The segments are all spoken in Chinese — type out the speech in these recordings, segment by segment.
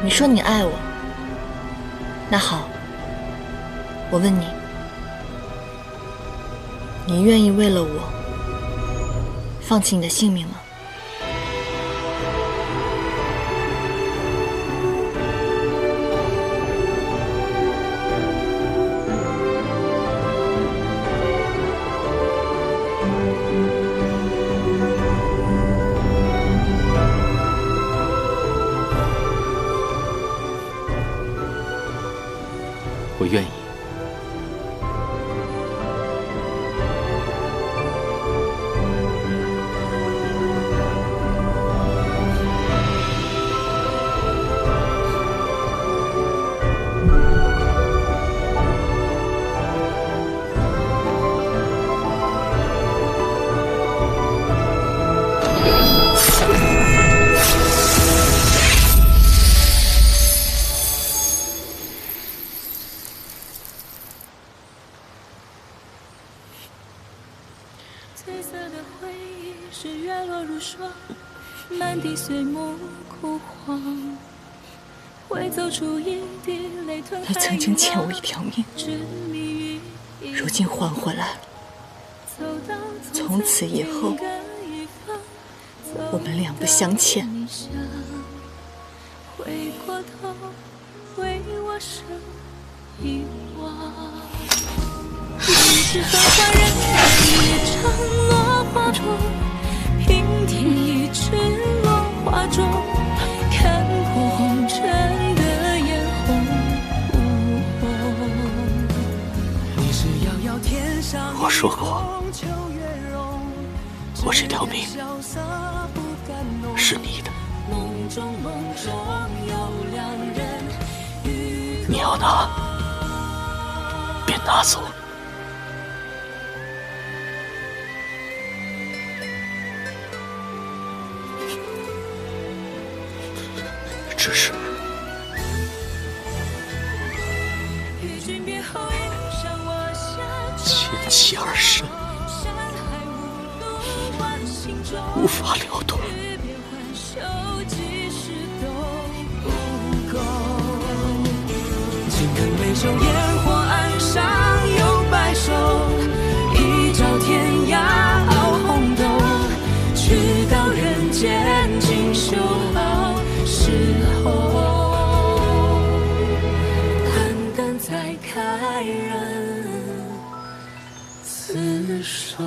你说你爱我，那好，我问你，你愿意为了我放弃你的性命吗？我愿意。褪色的回忆是月落如霜，满地碎木枯黄，会走出一滴泪吞他曾经欠我一条命，如今还回来了。从此以后，我们两不相欠。回过头为我生遗忘，你是风花人的一场落花中，平添一池落花中，看破红尘的眼红不红。我说过，我这条命是你的，你要拿便拿走。只是牵妻而深，无法了断。轻看眉梢烟火岸上有白首，一朝天涯熬红豆，去到人间尽修好时候，淡淡才开人厮守。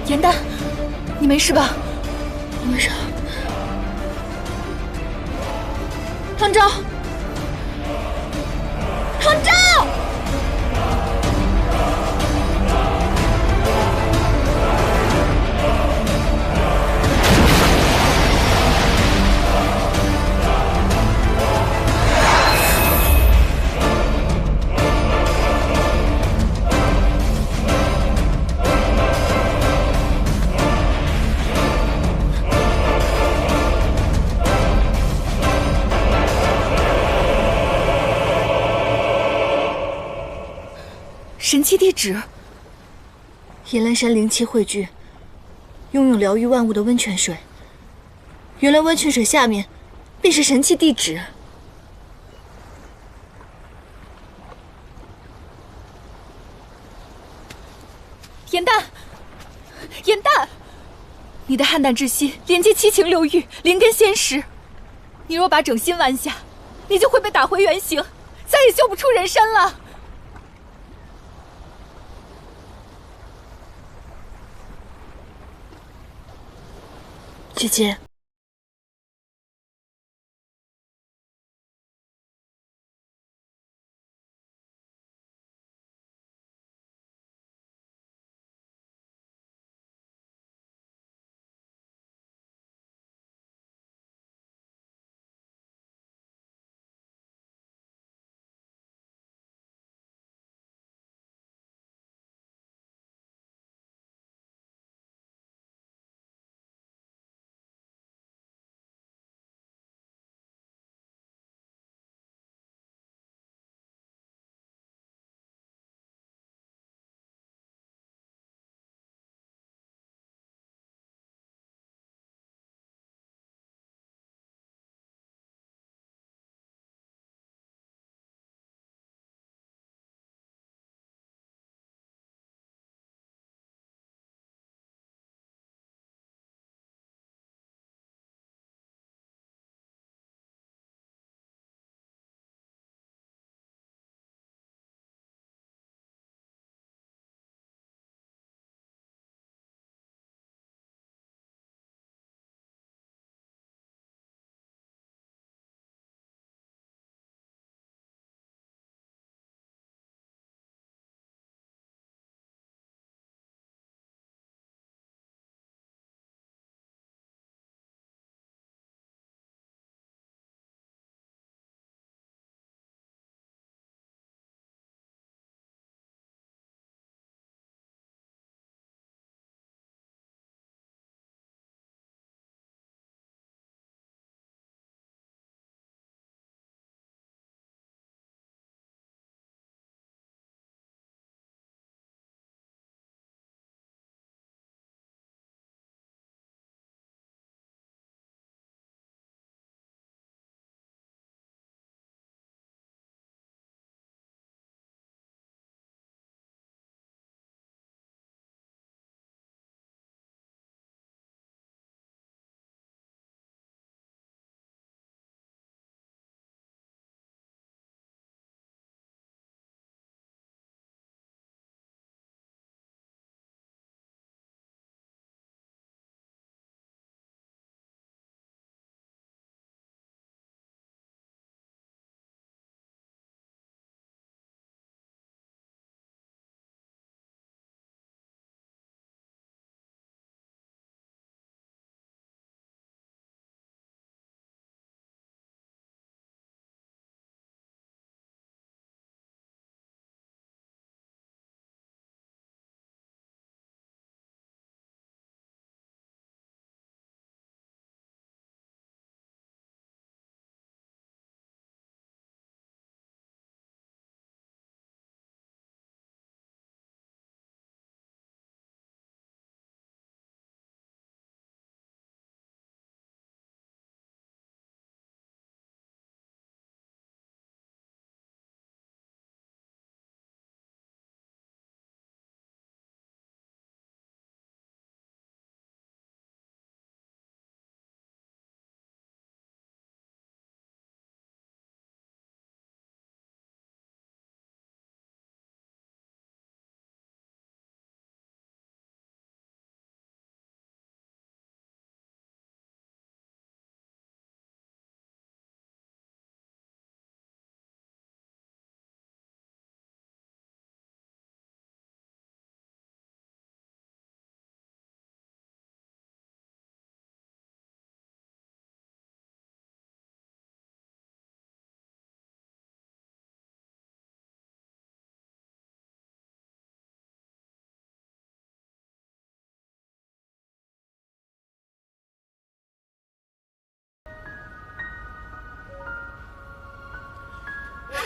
严丹，你没事吧？我没事。唐昭，唐昭！神器地址。野兰山灵气汇聚，拥有疗愈万物的温泉水。原来温泉水下面便是神器地址。颜淡，颜淡，你的汉淡之心连接七情六欲，灵根仙识。你若把整心弯下，你就会被打回原形，再也修不出人身了。姐姐，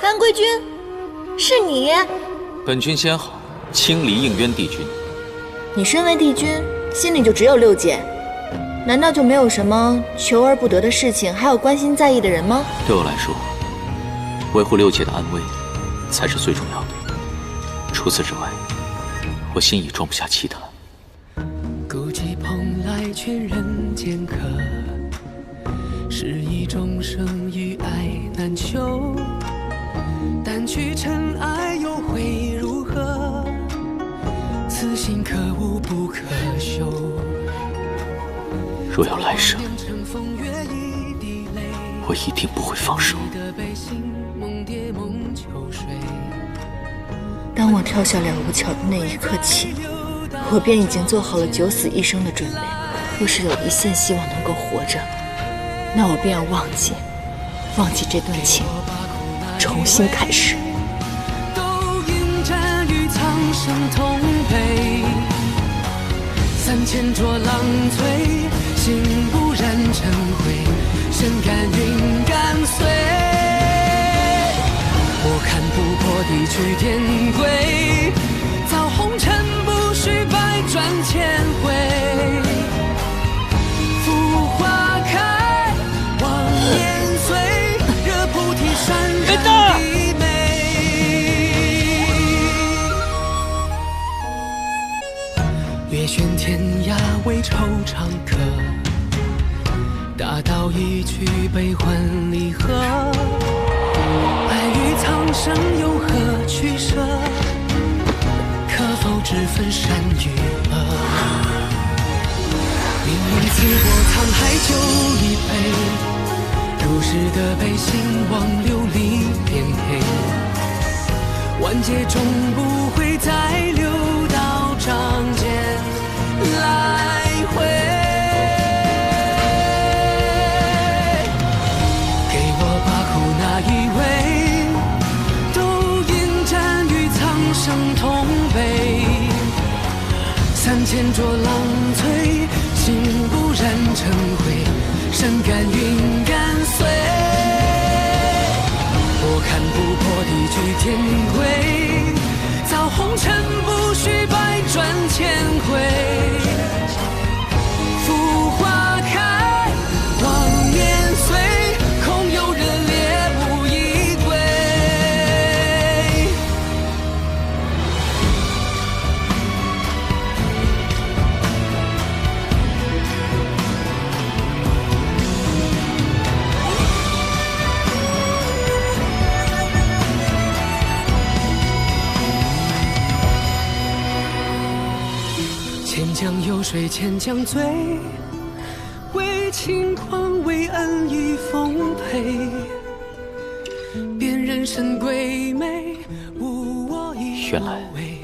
安归君，是你？本君先好清离应渊帝君。你身为帝君，心里就只有六姐，难道就没有什么求而不得的事情，还有关心在意的人吗？对我来说，维护六姐的安危才是最重要的。除此之外，我心已装不下其他。孤寂蓬莱劝人间客，是以众生与爱难求。但去尘埃又会如何？此心可无不可休。若有来生，我一定不会放手。当我跳下了无桥的那一刻起，我便已经做好了九死一生的准备。若是有一线希望能够活着，那我便要忘记这段情，重新开始。都应战与苍生同悲，3000浊浪摧，心不染尘灰，身甘云干碎。我看不破地去天归，造红尘不须百转千回。浮花开，望年岁，惹菩提山人的美。月悬天涯为惆怅客，大道一曲悲欢离合。爱与苍生有何取舍？可否只分善与恶？明明刺过沧海就一杯，如是的悲心忘流离变黑。万劫终不会再流到掌间来回。给我把苦那一位，都应战与苍生同悲。3000浊浪摧，心不染尘灰，身甘云干碎。我看不破地去天归，造红尘不须百转千回。浮花开，望年岁，空有热烈无一归。千江有水千江醉，为轻狂为恩义奉陪。便人生归美，无我亦无为。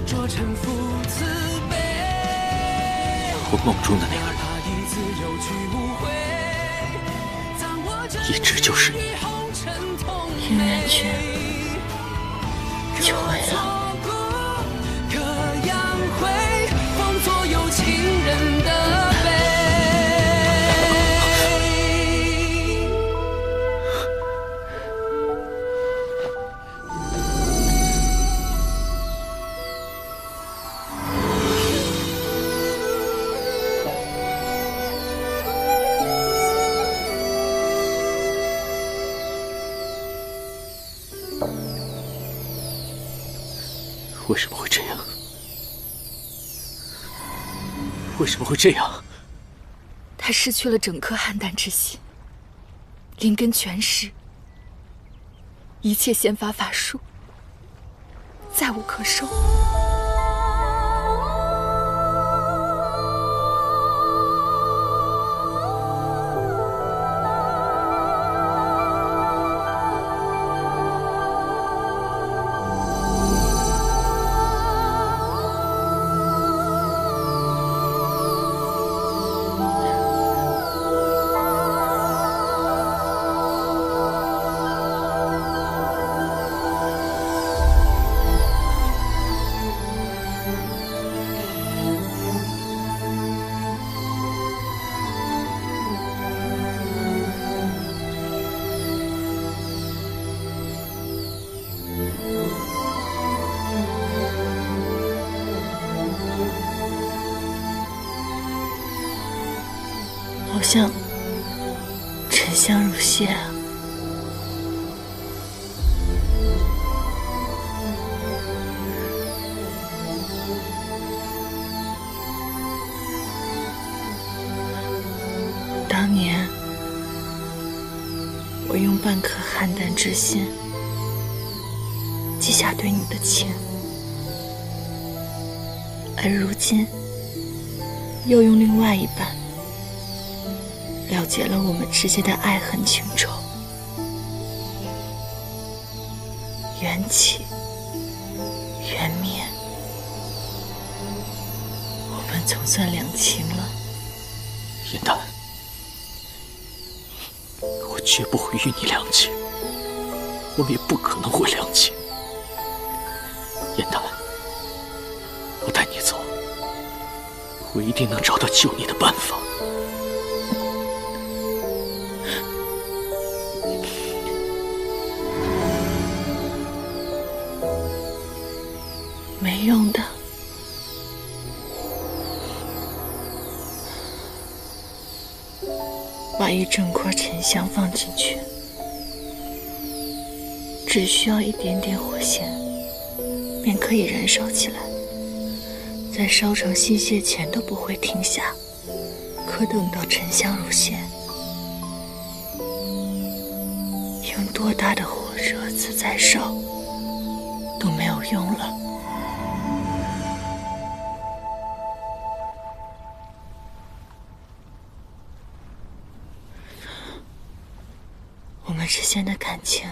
若臣负慈悲，我梦中的那个人，一直就是你。应渊君，久违了。左右情人的悲。为什么会这样？为什么会这样？他失去了整颗邯郸之心，灵根全失，一切仙法法术再无可收。像沉香如屑啊。当年我用半颗邯郸之心记下对你的情，而如今又用另外一半了结了我们之间的爱恨情仇，缘起缘灭，我们总算两情了。燕丹，我绝不会与你两情，我们也不可能会两情。燕丹，我带你走，我一定能找到救你的办法。没用的。把一整块沉香放进去，只需要一点点火焰，便可以燃烧起来，在烧成细屑前都不会停下。可等到沉香如屑，用多大的火热子再烧都没有用了。我们之间的感情，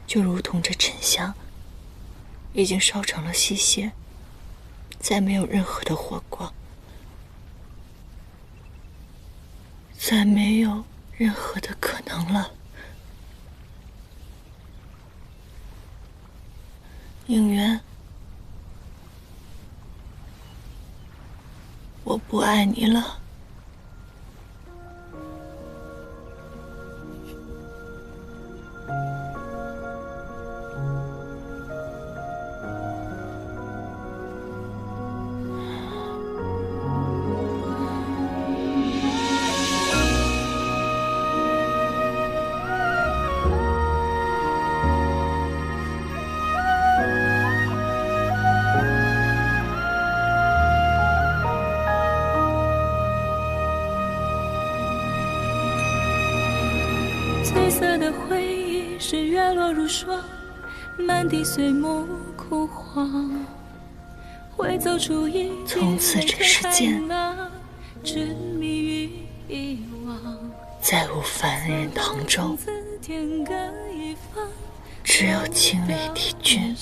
就如同这沉香，已经烧成了细屑，再没有任何的火光，再没有任何的可能了。应元，我不爱你了。褪色的回忆是月落如霜，满地碎木枯黄。会走出一从此这世间执迷于遗忘，再无凡人唐周，只有清丽帝君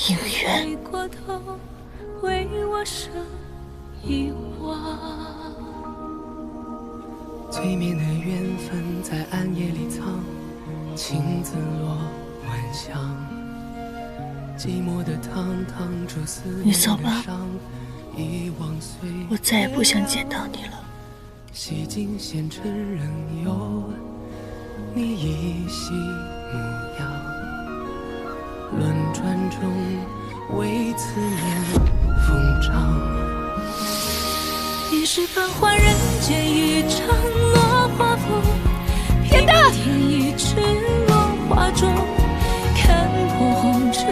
应元。回过头为我生遗忘。催眠的缘分在暗夜里藏，青紫落晚香。寂寞的堂堂主思你走吧，遗忘岁月我再也不想见到你了。洗尽纤尘仍有你依稀模样，轮转中为思念疯长。已是繁华人间一场落花风，偏偏一池落花中，看破红尘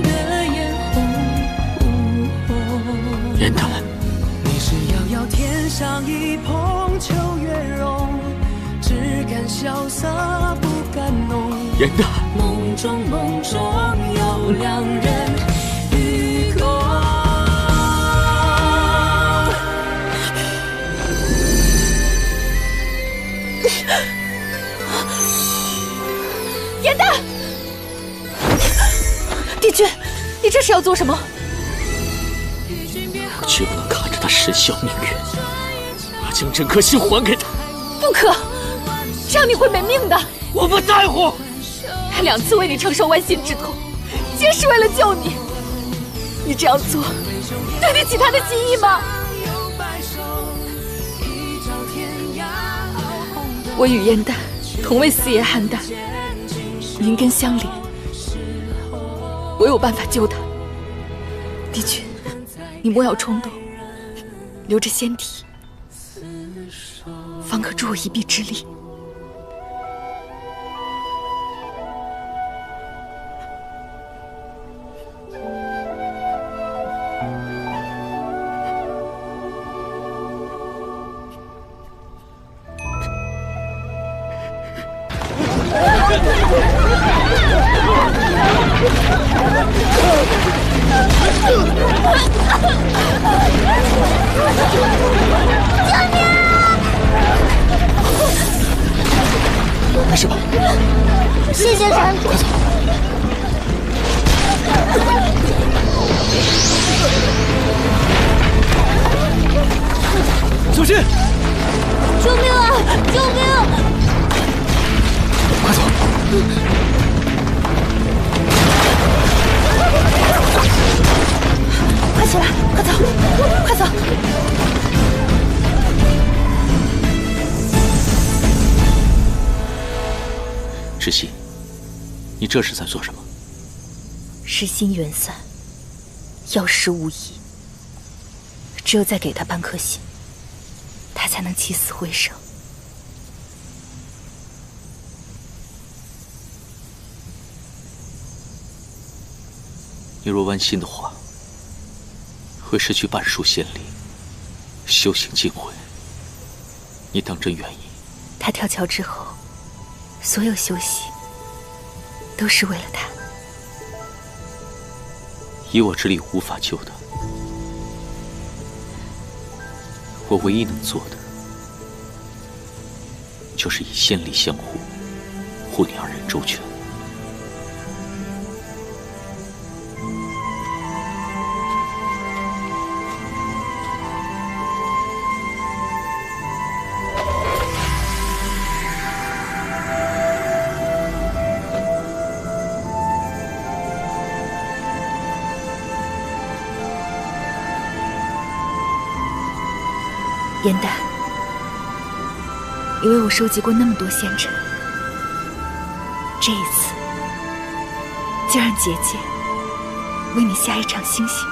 的嫣红。燕丹，你是遥遥天上一捧秋月容，只敢萧瑟不敢浓。燕丹，梦中有两人与共。燕丹，帝君，你这是要做什么？我绝不能看着他身消命远，我将整颗心还给他。不可，这样你会没命的。我不在乎。他2次为你承受剜心之痛，皆是为了救你。你这样做，对得起他的心意吗？我与燕丹同为四爷邯郸，灵根相连，我有办法救他。帝君，你莫要冲动，留着仙体，方可助我一臂之力。没事吧？谢谢神。快走！小心！救命啊！救命！快走！快起来！快走！快走！知悉，你这是在做什么？时心元散，药石无疑。只有再给他半颗心，他才能起死回生。你若剜心的话，会失去半数仙力，修行尽毁。你当真愿意？他跳桥之后，所有修习都是为了他。以我之力无法救他，我唯一能做的，就是以仙力相护，护你二人周全。颜丹，你为我收集过那么多仙尘，这一次就让姐姐为你下一场星星。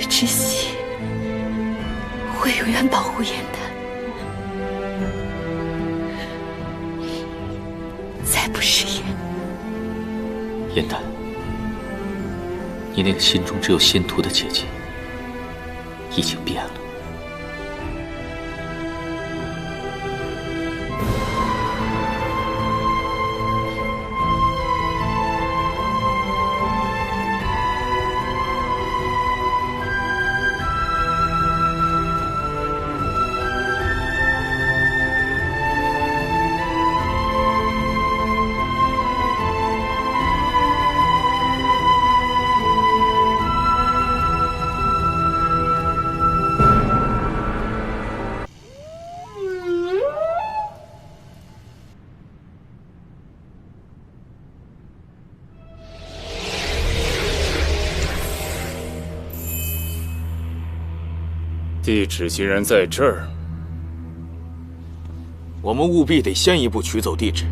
知悉会永远保护颜丹，再不食言。颜丹，你那个心中只有仙途的姐姐，已经变了。地址竟然在这儿，我们务必得先一步取走地址。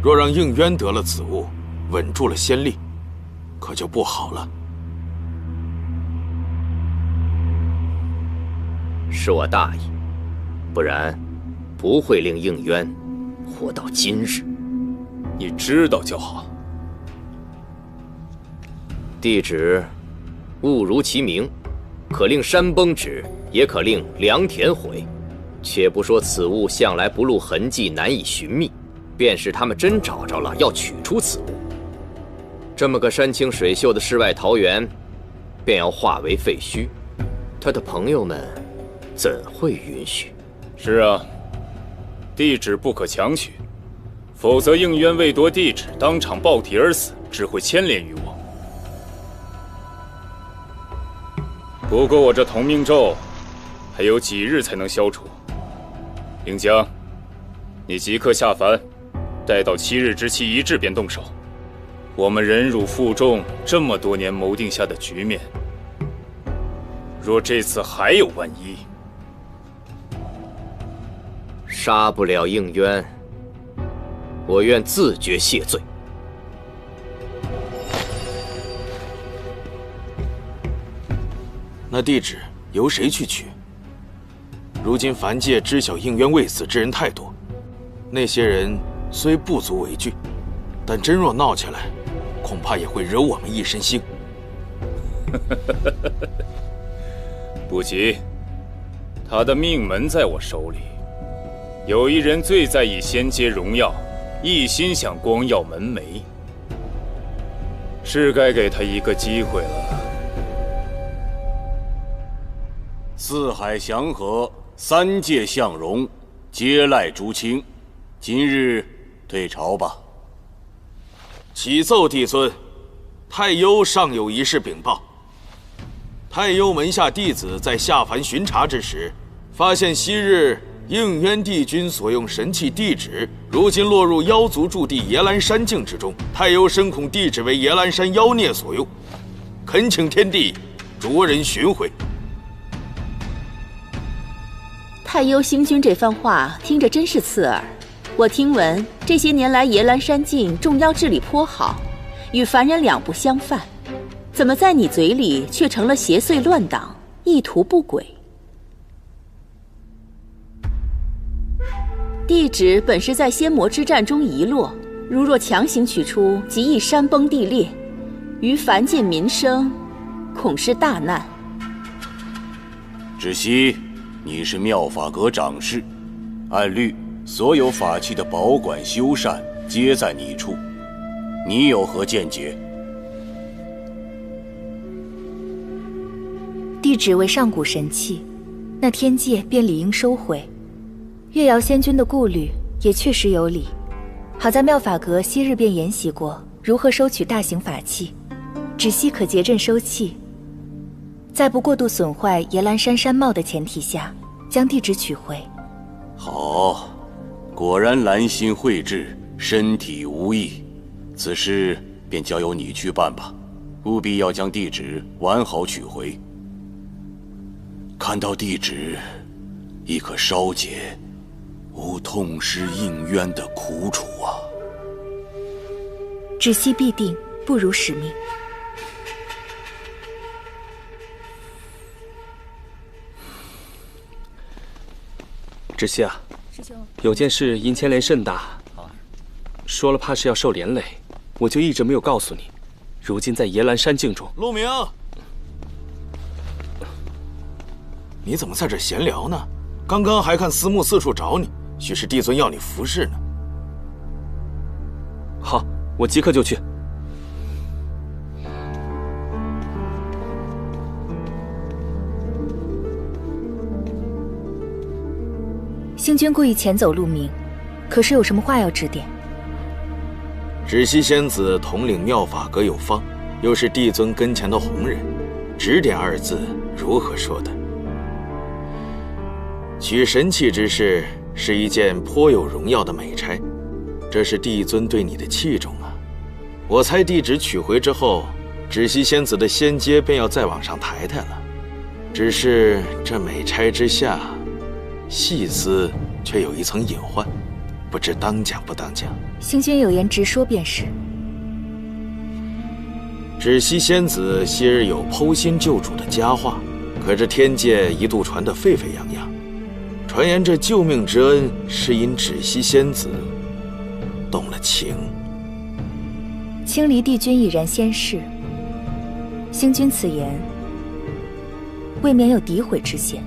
若让应渊得了此物，稳住了仙力，可就不好了。是我大意，不然不会令应渊活到今日。你知道就好。地址物如其名，可令山崩止，也可令良田毁。且不说此物向来不露痕迹，难以寻觅，便是他们真找着了，要取出此物，这么个山清水秀的世外桃源，便要化为废墟，他的朋友们怎会允许？是啊，帝旨不可强取，否则应渊为夺帝旨，当场爆体而死，只会牵连于我。不过我这同命咒还有几日才能消除？令江，你即刻下凡，待到7日之期一至便动手。我们忍辱负重这么多年谋定下的局面，若这次还有万一，杀不了应渊，我愿自觉谢罪。那地址由谁去取？如今凡界知晓应渊未死之人太多，那些人虽不足为惧，但真若闹起来，恐怕也会惹我们一身腥。不急，他的命门在我手里。有一人最在意仙阶荣耀，一心想光耀门楣，是该给他一个机会了。四海祥和，3界相荣，皆赖竹青。今日退朝吧。启奏帝尊，太幽尚有一事禀报。太幽门下弟子在下凡巡查之时，发现昔日应渊帝君所用神器地旨，如今落入妖族驻地野兰山境之中。太幽深恐地旨为野兰山妖孽所用，恳请天帝着人寻回。太幽星君这番话听着真是刺耳。我听闻这些年来野兰山境众妖治理颇好，与凡人两不相犯，怎么在你嘴里却成了邪祟乱党，意图不轨？地旨本是在仙魔之战中遗落，如若强行取出，极易山崩地裂，于凡界民生恐是大难。只惜你是妙法阁掌事，按律所有法器的保管修缮皆在你处，你有何见解？地旨为上古神器，那天界便理应收回。月瑶仙君的顾虑也确实有理，好在妙法阁昔日便研习过如何收取大型法器，只惜可结阵收器，在不过度损坏野兰山山貌的前提下，将地旨取回。好，果然兰心蕙质，身体无异，此事便交由你去办吧，务必要将地旨完好取回。看到地旨，亦可稍解吾痛失应渊的苦楚啊！只惜必定不辱使命。芷溪啊，师兄，有件事阴牵连甚大，说了怕是要受连累，我就一直没有告诉你。如今在野兰山境中，陆明，你怎么在这闲聊呢？刚刚还看司慕四处找你，许是帝尊要你服侍呢。好，我即刻就去。星君故意遣走陆明，可是有什么话要指点？芷溪仙子统领妙法阁有方，又是帝尊跟前的红人，指点二字如何说的？取神器之事是一件颇有荣耀的美差，这是帝尊对你的器重啊。我猜地旨取回之后，芷溪仙子的仙阶便要再往上抬抬了。只是这美差之下，细思却有一层隐患，不知当讲不当讲。星君有言直说便是。芷溪仙子昔日有剖心救主的佳话，可这天界一度传得沸沸扬扬，传言这救命之恩是因芷溪仙子动了情。青离帝君已然仙逝，星君此言未免有诋毁之嫌。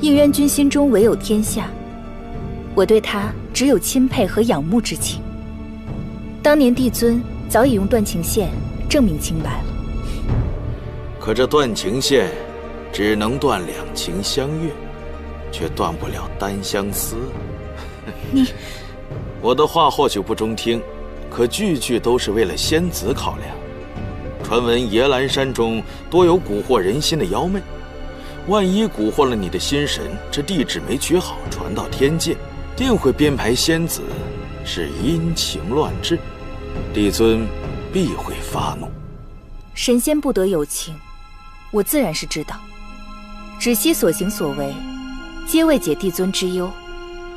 应渊君心中唯有天下，我对他只有钦佩和仰慕之情。当年帝尊早已用断情线证明清白了。可这断情线只能断两情相悦，却断不了单相思。你，我的话或许不中听，可句句都是为了仙子考量。传闻野兰山中多有蛊惑人心的妖魅，万一蛊惑了你的心神，这地旨没取好，传到天界，定会编排仙子是阴晴乱掷，帝尊必会发怒。神仙不得有情，我自然是知道。只惜所行所为，皆为解帝尊之忧，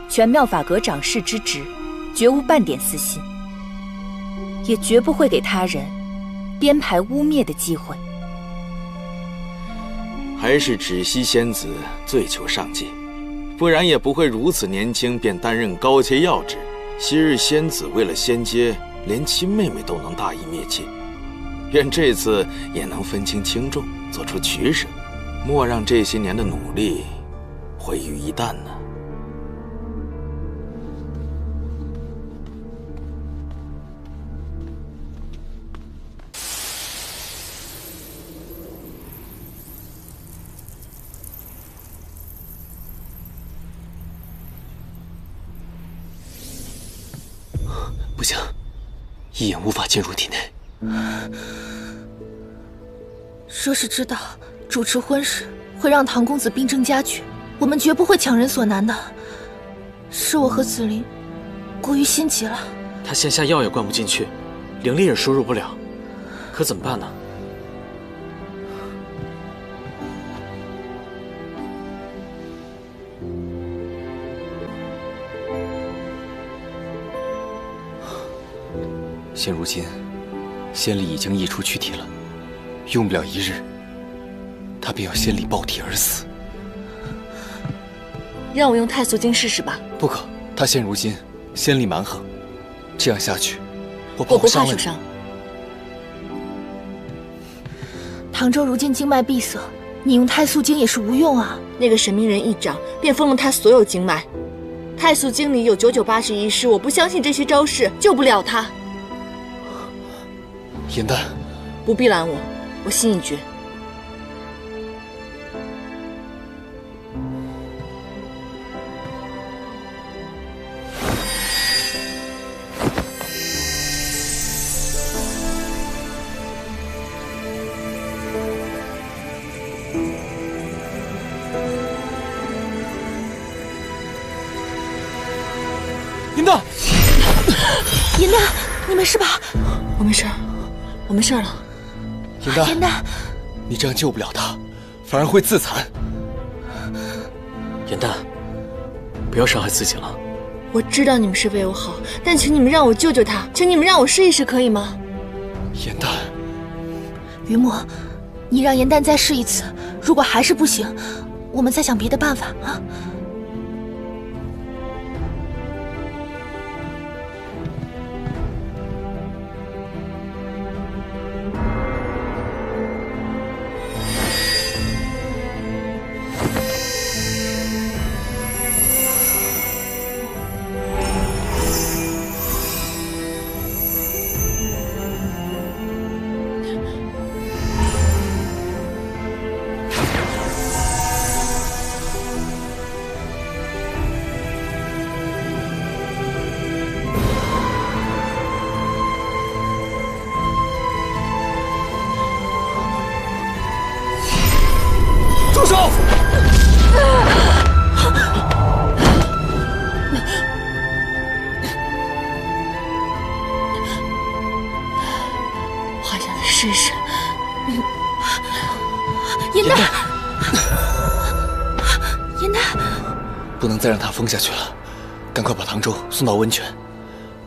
全妙法阁掌事之职，绝无半点私心，也绝不会给他人编排污蔑的机会。还是只惜仙子最求上进，不然也不会如此年轻便担任高阶要职。昔日仙子为了仙阶，连亲妹妹都能大义灭亲，愿这次也能分清轻重，做出取舍，莫让这些年的努力毁于一旦呢。不行，一眼无法进入体内。说是知道主持婚事会让唐公子病症加剧，我们绝不会强人所难的。是我和子琳过于心急了。他线下药也灌不进去，灵力也输入不了，可怎么办呢？现如今，仙力已经溢出躯体了，用不了1日，他便要仙力爆体而死。让我用太素经试试吧。不可，他现如今仙力蛮横，这样下去，我不怕伤了受伤。唐州如今经脉闭塞，你用太素经也是无用啊。那个神明人一掌便封了他所有经脉，太素经里有9981式，我不相信这些招式救不了他。颜淡，不必拦我，我心已决。颜淡，颜淡，你没事吧？我没事，我没事了。颜淡，你这样救不了他，反而会自残。颜淡，不要伤害自己了。我知道你们是为我好，但请你们让我救救他，请你们让我试一试，可以吗？颜淡，于墨，你让颜淡再试一次，如果还是不行，我们再想别的办法啊。住手！我还想再试试。颜淡，颜淡，不能再让他疯下去了，赶快把唐舟送到温泉，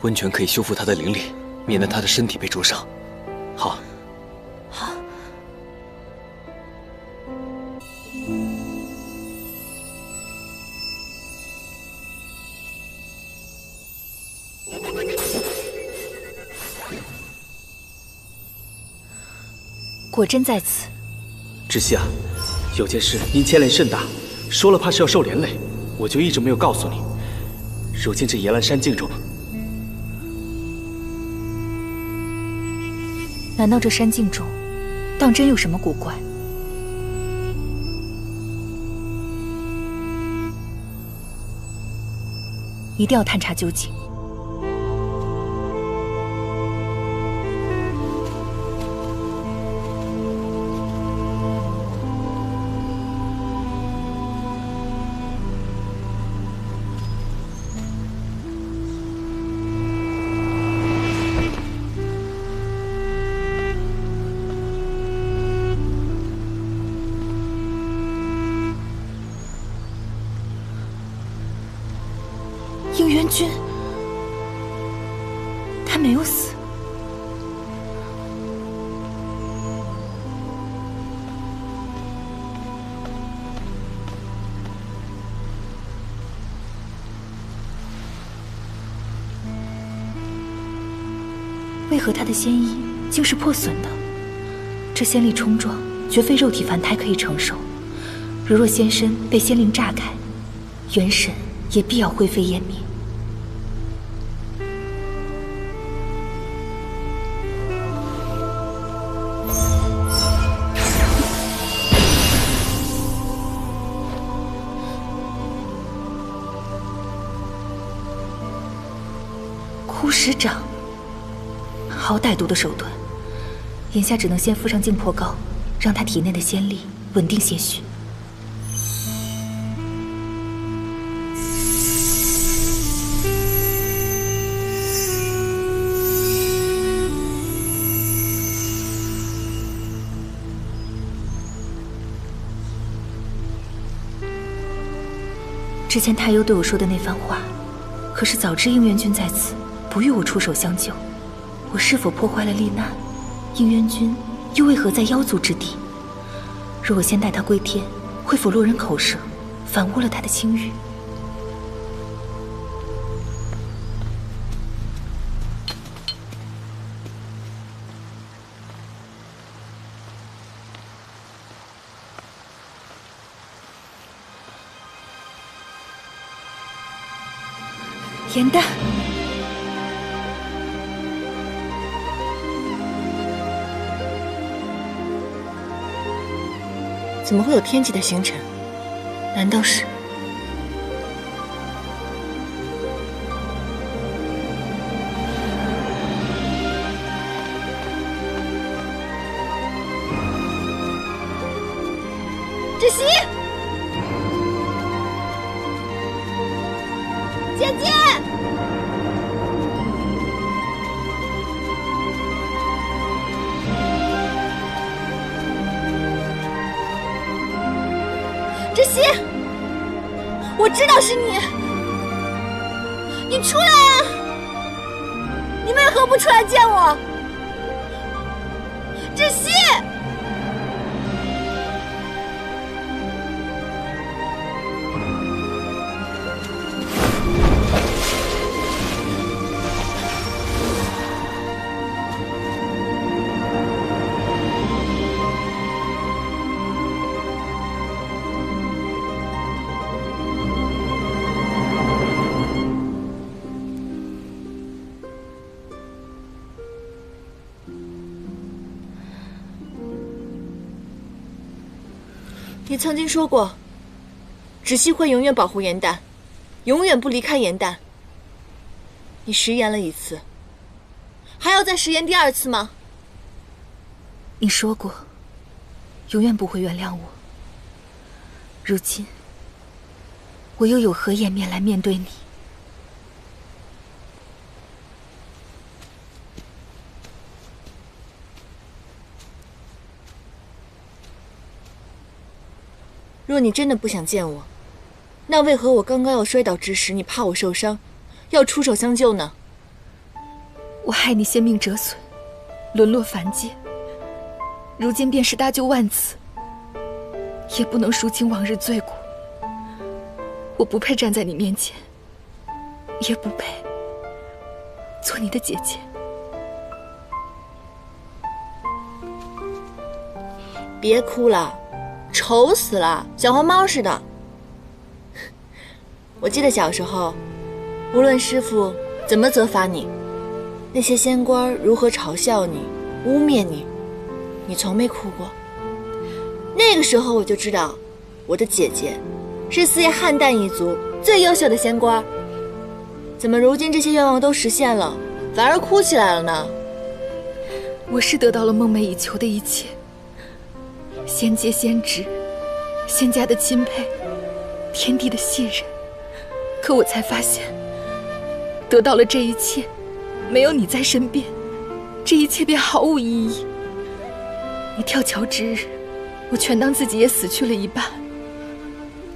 温泉可以修复他的灵力，免得他的身体被灼伤。好。好。果真在此。知悉啊，有件事您牵连甚大，说了怕是要受连累，我就一直没有告诉你。如今这野兰山境中，难道这山境中，当真有什么古怪？一定要探查究竟。应元君，他没有死。为何他的仙衣竟是破损的？这仙力冲撞，绝非肉体凡胎可以承受。如若仙身被仙灵炸开，元神也必要灰飞烟灭。枯石掌，好歹毒的手段！眼下只能先敷上净魄膏，让他体内的仙力稳定些许。之前太优对我说的那番话，可是早知应元君在此，不欲我出手相救，我是否破坏了丽娜？应元君又为何在妖族之地？若我先带他归天，会否落人口舌，反误了他的清誉？颜淡，怎么会有天级的星辰？难道是……芷溪，姐姐。芷溪，我知道是你，你出来啊！你为何不出来见我？芷溪，你曾经说过，芷溪会永远保护颜淡，永远不离开颜淡。你食言了一次，还要再食言第二次吗？你说过，永远不会原谅我。如今，我又有何颜面来面对你？若你真的不想见我，那为何我刚刚要摔倒之时，你怕我受伤，要出手相救呢？我害你仙命折损，沦落凡界，如今便是搭救万次，也不能赎清往日罪过。我不配站在你面前，也不配做你的姐姐。别哭了，丑死了，小黄猫似的。我记得小时候，无论师父怎么责罚你，那些仙官如何嘲笑你、污蔑你，你从没哭过。那个时候我就知道，我的姐姐是四叶汉淡一族最优秀的仙官。怎么如今这些愿望都实现了，反而哭起来了呢？我是得到了梦寐以求的一切，仙阶仙职，仙家的钦佩，天地的信任。可我才发现，得到了这一切，没有你在身边，这一切便毫无意义。你跳桥之日，我全当自己也死去了一半。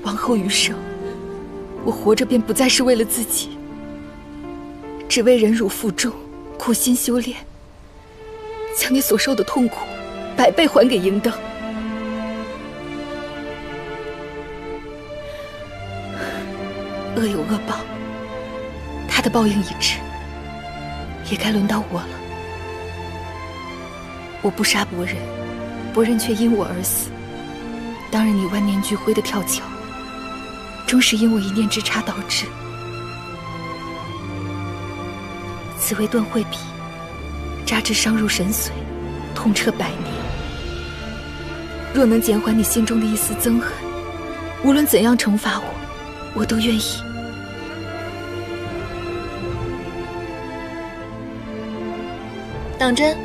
往后余生，我活着便不再是为了自己，只为忍辱负重，苦心修炼，将你所受的痛苦100倍还给银灯。恶有恶报，他的报应已至，也该轮到我了。我不杀伯仁，伯仁却因我而死。当然，你万念俱灰的跳桥，终是因我一念之差导致。此为断慧笔，扎至伤入神髓，痛彻百年。若能减缓你心中的一丝憎恨，无论怎样惩罚我，我都愿意。当真？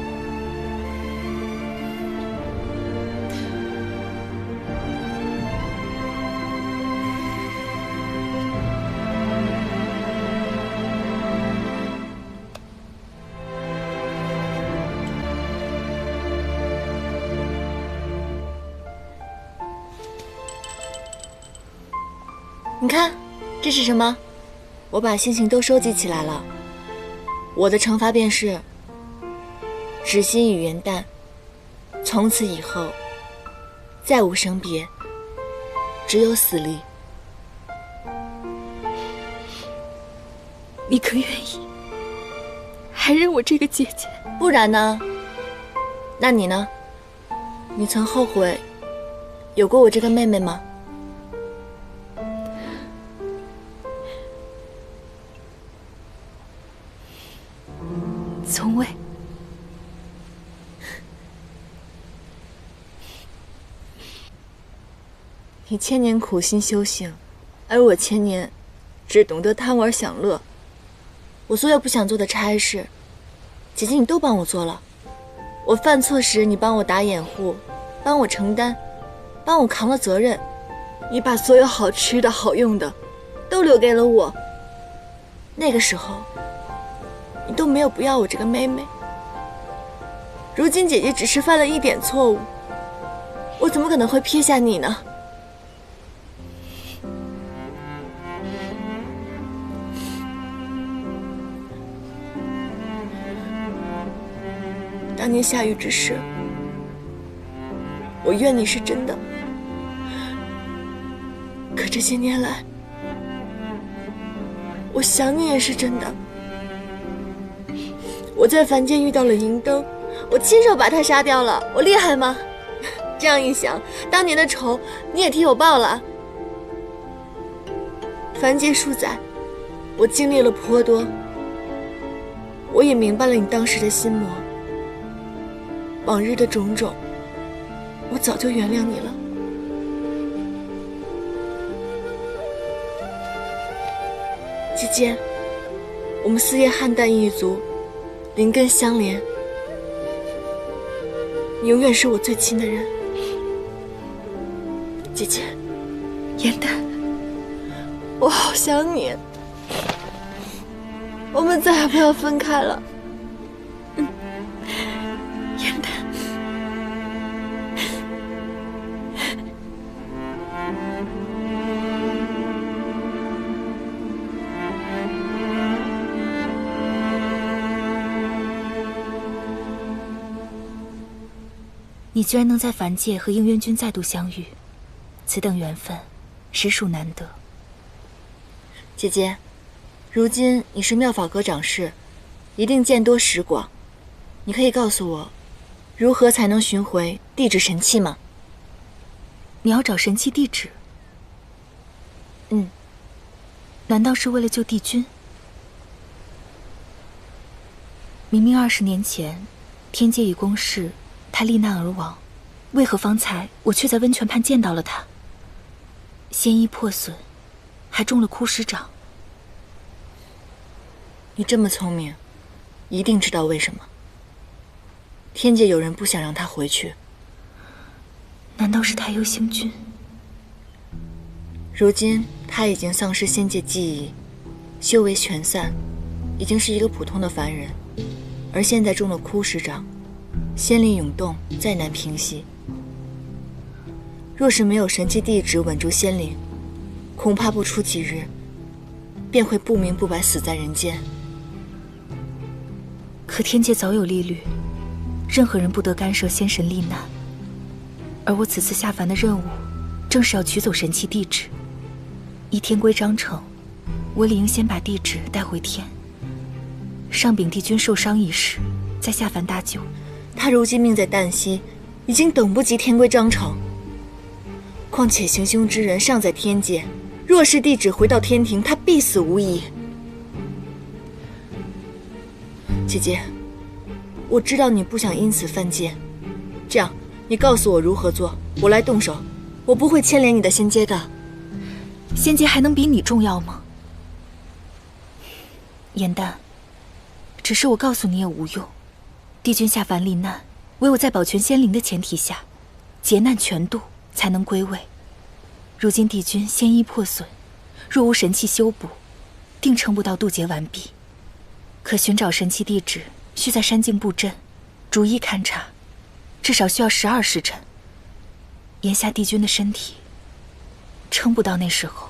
你看，这是什么？我把星星都收集起来了。我的惩罚便是纸心与元旦，从此以后再无生别，只有死离。你可愿意还认我这个姐姐？不然呢？那你呢？你曾后悔有过我这个妹妹吗？从未。你千年苦心修行，而我千年只懂得贪玩享乐。我所有不想做的差事，姐姐你都帮我做了。我犯错时，你帮我打掩护，帮我承担，帮我扛了责任。你把所有好吃的好用的都留给了我。那个时候，你都没有不要我这个妹妹。如今姐姐只是犯了一点错误，我怎么可能会撇下你呢？当年下狱之时，我怨你是真的，可这些年来，我想你也是真的。我在凡间遇到了银灯，我亲手把他杀掉了，我厉害吗？这样一想，当年的仇你也替我报了。凡间数载，我经历了颇多，我也明白了你当时的心魔。往日的种种，我早就原谅你了。姐姐，我们四叶汉淡一族，灵根相连，你永远是我最亲的人。姐姐，颜淡，我好想你，我们再也不要分开了。颜淡，你居然能在凡界和应渊君再度相遇，此等缘分，实属难得。姐姐，如今你是妙法阁掌事，一定见多识广，你可以告诉我，如何才能寻回地质神器吗？你要找神器地址？难道是为了救帝君？明明20年前，天界已公示他罹难而亡，为何方才我却在温泉畔见到了他？仙衣破损，还中了枯石掌。你这么聪明，一定知道为什么。天界有人不想让他回去。难道是太幽星君？如今他已经丧失仙界记忆，修为全散，已经是一个普通的凡人。而现在中了枯石掌，仙灵涌动，再难平息。若是没有神器地址稳住仙灵，恐怕不出几日，便会不明不白死在人间。可天界早有律例，任何人不得干涉仙神罹难。而我此次下凡的任务，正是要取走神器地址。依天规章程，我理应先把地址带回天。上禀帝君受伤一事，再下凡搭救。他如今命在旦夕，已经等不及天规章程。况且行凶之人尚在天界，若是地址回到天庭，他必死无疑。姐姐，我知道你不想因此犯戒，这样，你告诉我如何做，我来动手。我不会牵连你的仙阶的。仙阶还能比你重要吗？颜淡，只是我告诉你也无用。帝君下凡罹难，唯有在保全仙灵的前提下，劫难全渡，才能归位。如今帝君仙衣破损，若无神器修补，定撑不到渡劫完毕。可寻找神器地址，需在山境布阵，逐一勘察，至少需要12时辰。眼下帝君的身体，撑不到那时候。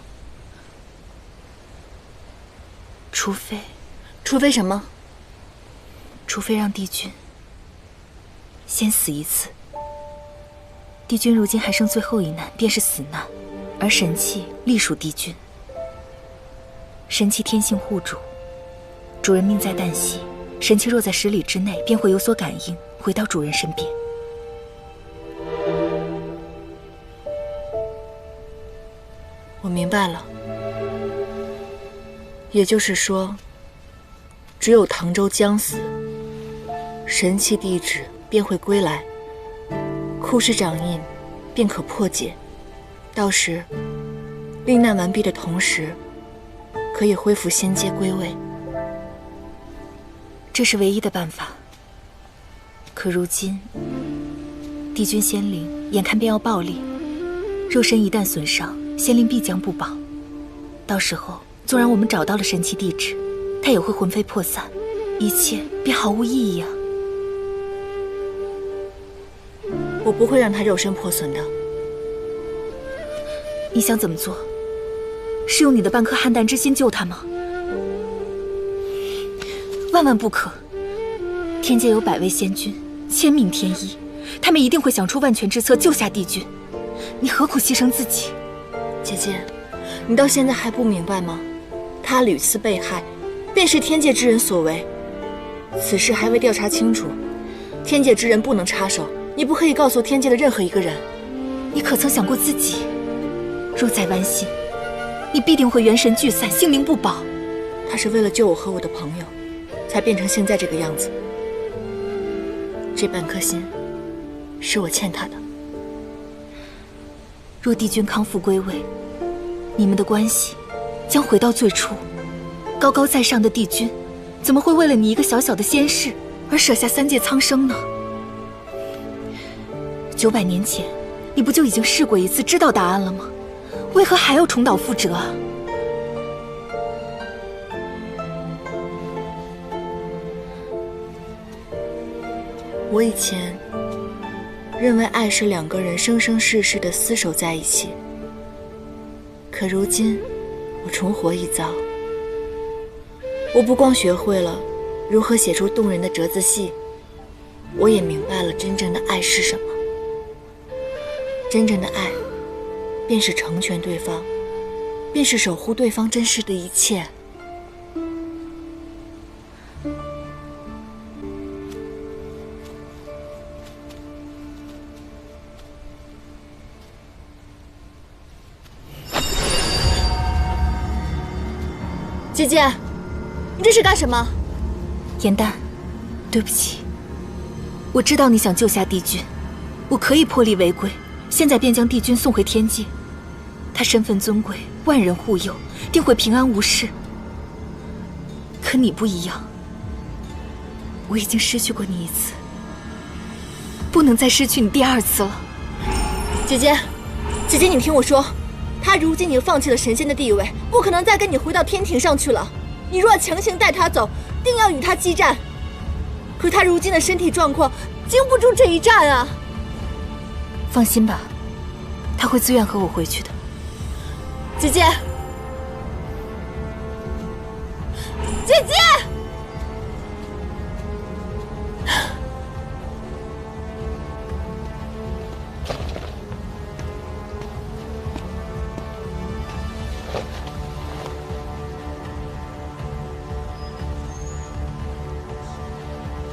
除非什么？除非让帝君先死一次。帝君如今还剩最后一难，便是死难，而神器隶属帝君。神器天性护主，主人命在旦夕，神器若在10里之内，便会有所感应，回到主人身边。我明白了，也就是说，只有唐州将死，神器地址便会归来，枯石掌印便可破解。到时，罹难完毕的同时，可以恢复仙阶归位。这是唯一的办法。可如今，帝君仙灵眼看便要爆裂，肉身一旦损伤，仙灵必将不保。到时候，纵然我们找到了神器地址，他也会魂飞魄散，一切便毫无意义啊！我不会让他肉身破损的。你想怎么做？是用你的半颗汉淡之心救他吗？万万不可！天界有100位仙君，千命天衣，他们一定会想出万全之策救下帝君。你何苦牺牲自己？姐姐，你到现在还不明白吗？他屡次被害，便是天界之人所为。此事还未调查清楚，天界之人不能插手。你不可以告诉天界的任何一个人。你可曾想过自己？若再弯心，你必定会元神俱散，性命不保。他是为了救我和我的朋友，才变成现在这个样子。这半颗心，是我欠他的。若帝君康复归位，你们的关系将回到最初。高高在上的帝君，怎么会为了你一个小小的仙士而舍下3界苍生呢？900年前，你不就已经试过一次，知道答案了吗？为何还要重蹈覆辙啊？我以前认为爱是2个人生生世世的厮守在一起，可如今我重活一遭。我不光学会了如何写出动人的折子戏，我也明白了真正的爱是什么。真正的爱，便是成全对方，便是守护对方真实的一切。姐姐，你这是干什么？颜淡，对不起，我知道你想救下帝君，我可以破例违规，现在便将帝君送回天界。他身份尊贵，万人护佑，定会平安无事。可你不一样，我已经失去过你一次，不能再失去你第二次了。姐姐，姐姐，你听我说，他如今已经放弃了神仙的地位，不可能再跟你回到天庭上去了。你若强行带他走，定要与他激战。可他如今的身体状况经不住这一战啊！放心吧，他会自愿和我回去的。姐姐，姐姐！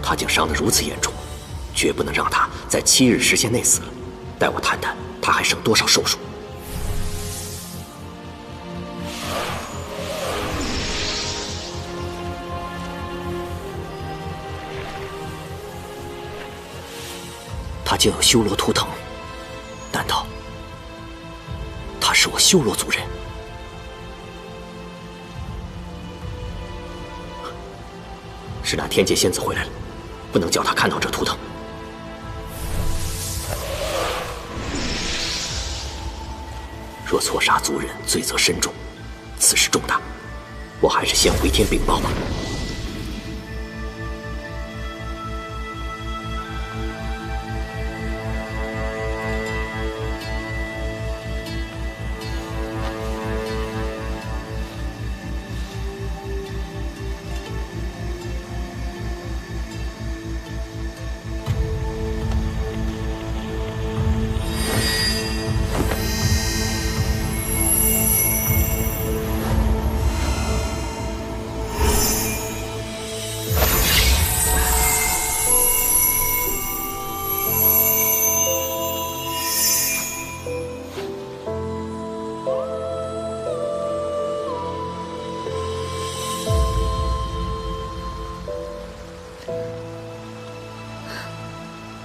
他竟伤得如此严重，绝不能让他在7日时限内死了。待我谈谈，他还剩多少寿数。他竟有修罗图腾，难道他是我修罗族人？是那天界仙子回来了，不能叫他看到这图腾。若错杀族人，罪责深重，此事重大，我还是先回天禀报吧。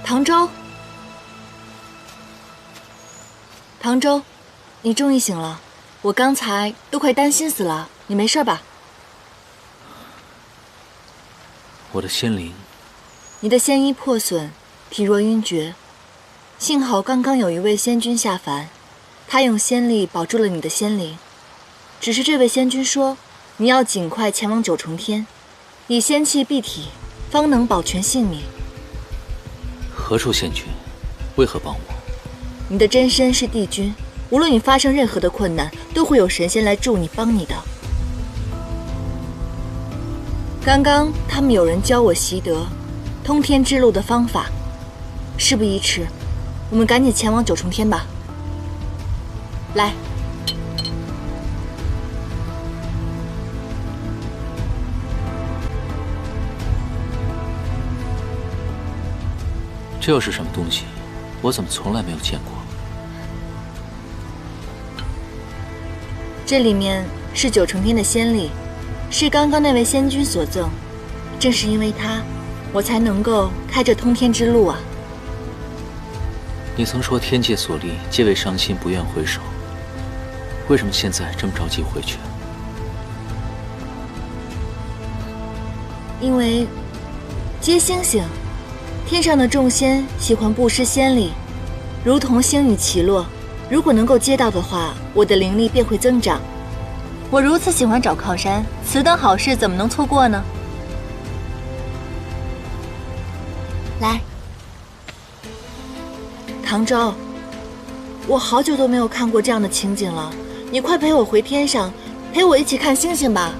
唐周，唐周，你终于醒了，我刚才都快担心死了，你没事吧？我的仙灵，你的仙衣破损，体弱晕厥，幸好刚刚有一位仙君下凡，他用仙力保住了你的仙灵。只是这位仙君说，你要尽快前往九重天，以仙气蔽体，方能保全性命。何处仙君？为何帮我？你的真身是帝君，无论你发生任何的困难，都会有神仙来助你帮你的。刚刚他们有人教我习得通天之路的方法，事不宜迟，我们赶紧前往九重天吧。来，这又是什么东西？我怎么从来没有见过？这里面是九重天的仙力，是刚刚那位仙君所赠。正是因为他，我才能够开这通天之路啊！你曾说天界所立，皆为伤心，不愿回首。为什么现在这么着急回去？因为接星星。天上的众仙喜欢布施仙力，如同星雨起落。如果能够接到的话，我的灵力便会增长。我如此喜欢找靠山，此等好事怎么能错过呢？来，唐周，我好久都没有看过这样的情景了，你快陪我回天上，陪我一起看星星吧。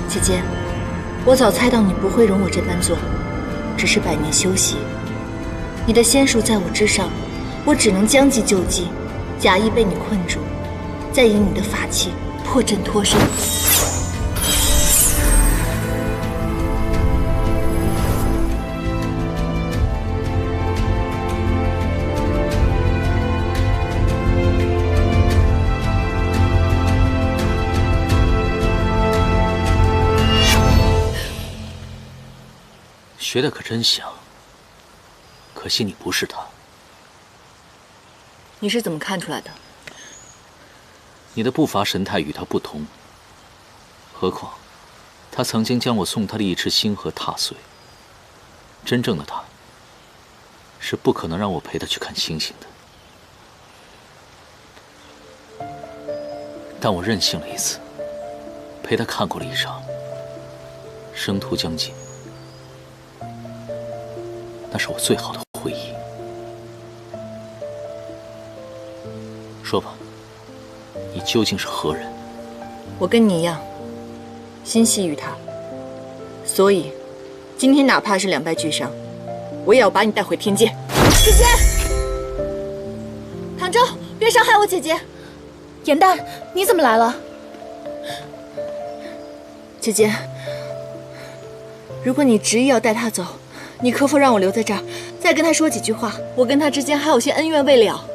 姐姐，我早猜到你不会容我这般做，只是百年修习，你的仙术在我之上，我只能将计就计，假意被你困住，再以你的法器破阵脱身。学的可真像，可惜你不是他。你是怎么看出来的？你的步伐神态与他不同。何况，他曾经将我送他的一池星河踏碎。真正的他，是不可能让我陪他去看星星的。但我任性了一次，陪他看过了一场。生途将近，那是我最好的回忆。说吧，你究竟是何人？我跟你一样，心系于他，所以今天哪怕是两败俱伤，我也要把你带回天界。姐姐，唐舟，别伤害我姐姐。颜淡，你怎么来了？姐姐，如果你执意要带他走，你可否让我留在这儿，再跟他说几句话？我跟他之间还有些恩怨未了。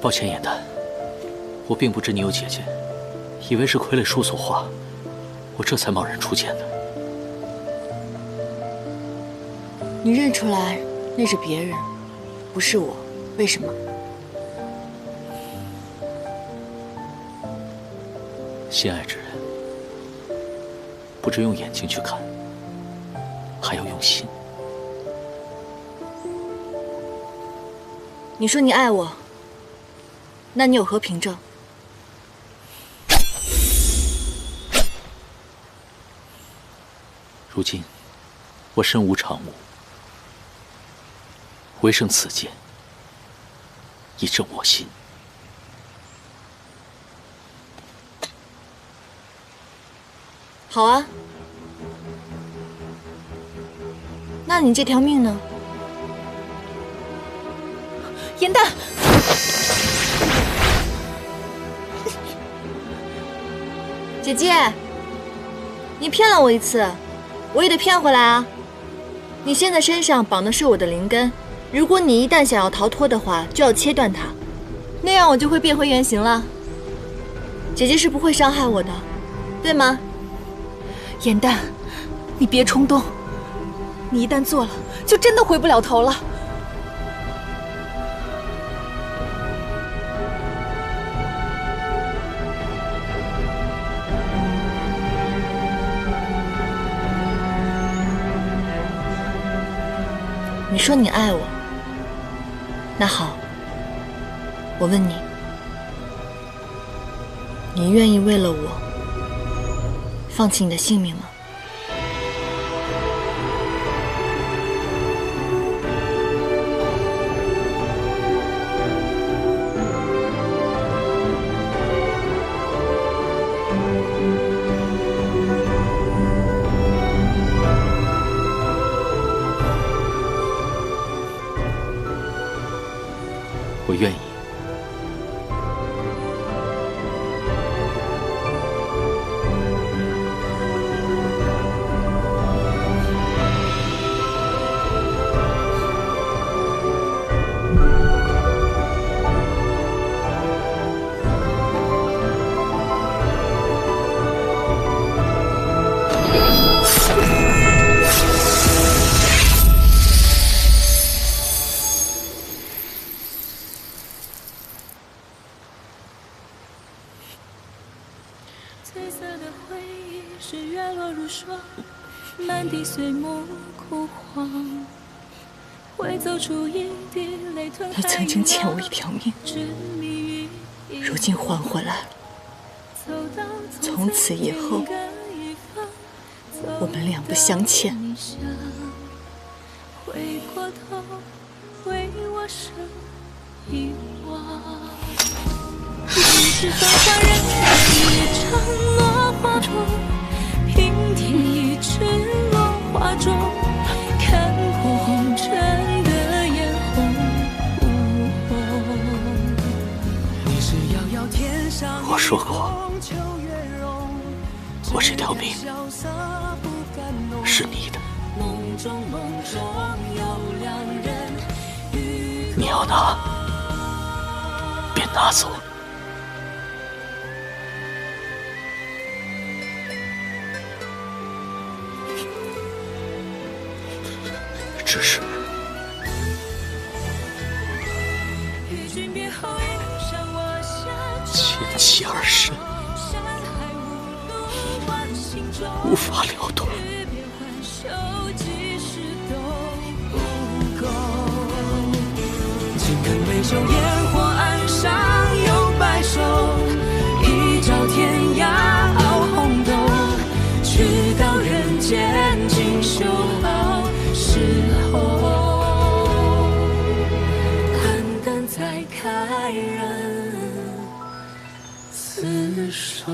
抱歉，颜淡，我并不知你有姐姐，以为是傀儡叔所化，我这才贸然出见的。你认出来那是别人，不是我，为什么？心爱之人，不只用眼睛去看，还要用心。你说你爱我，那你有何凭证？如今，我身无长物，唯剩此剑，以正我心。好啊，那你这条命呢？颜淡，姐姐，你骗了我一次，我也得骗回来啊！你现在身上绑的是我的灵根，如果你一旦想要逃脱的话，就要切断它，那样我就会变回原形了。姐姐是不会伤害我的，对吗？颜淡，你别冲动，你一旦做了，就真的回不了头了。你说你爱我，那好，我问你，你愿意为了我放弃你的性命吗？我愿意。翠色的回忆是月落如霜，满地碎木枯黄，会走出一滴泪吞。你曾经欠我一条命，如今还回来了。从此以后，我们两不相欠。回过头为我生一望。你是繁华人海一场落花中，平添一池落花中，看破红尘的眼红。我说过，我这条命是是你的。你要拿，便拿走。只是，牵妻而身，无法了断。轻看微秀烟火岸上有白首，一朝天涯熬红豆，去到人间尽修好时候，肝胆才开人厮守。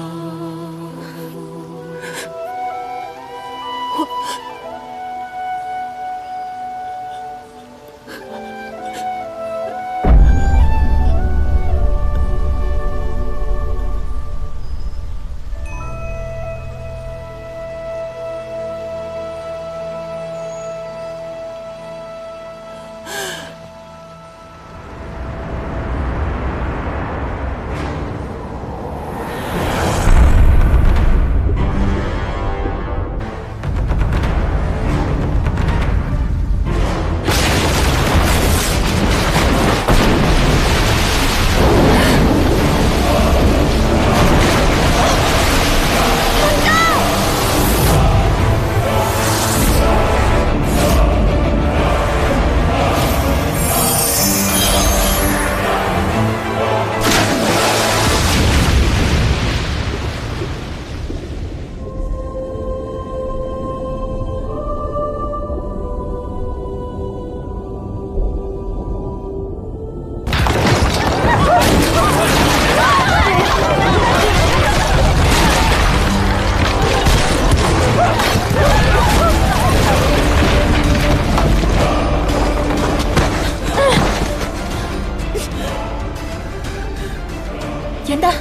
严丹，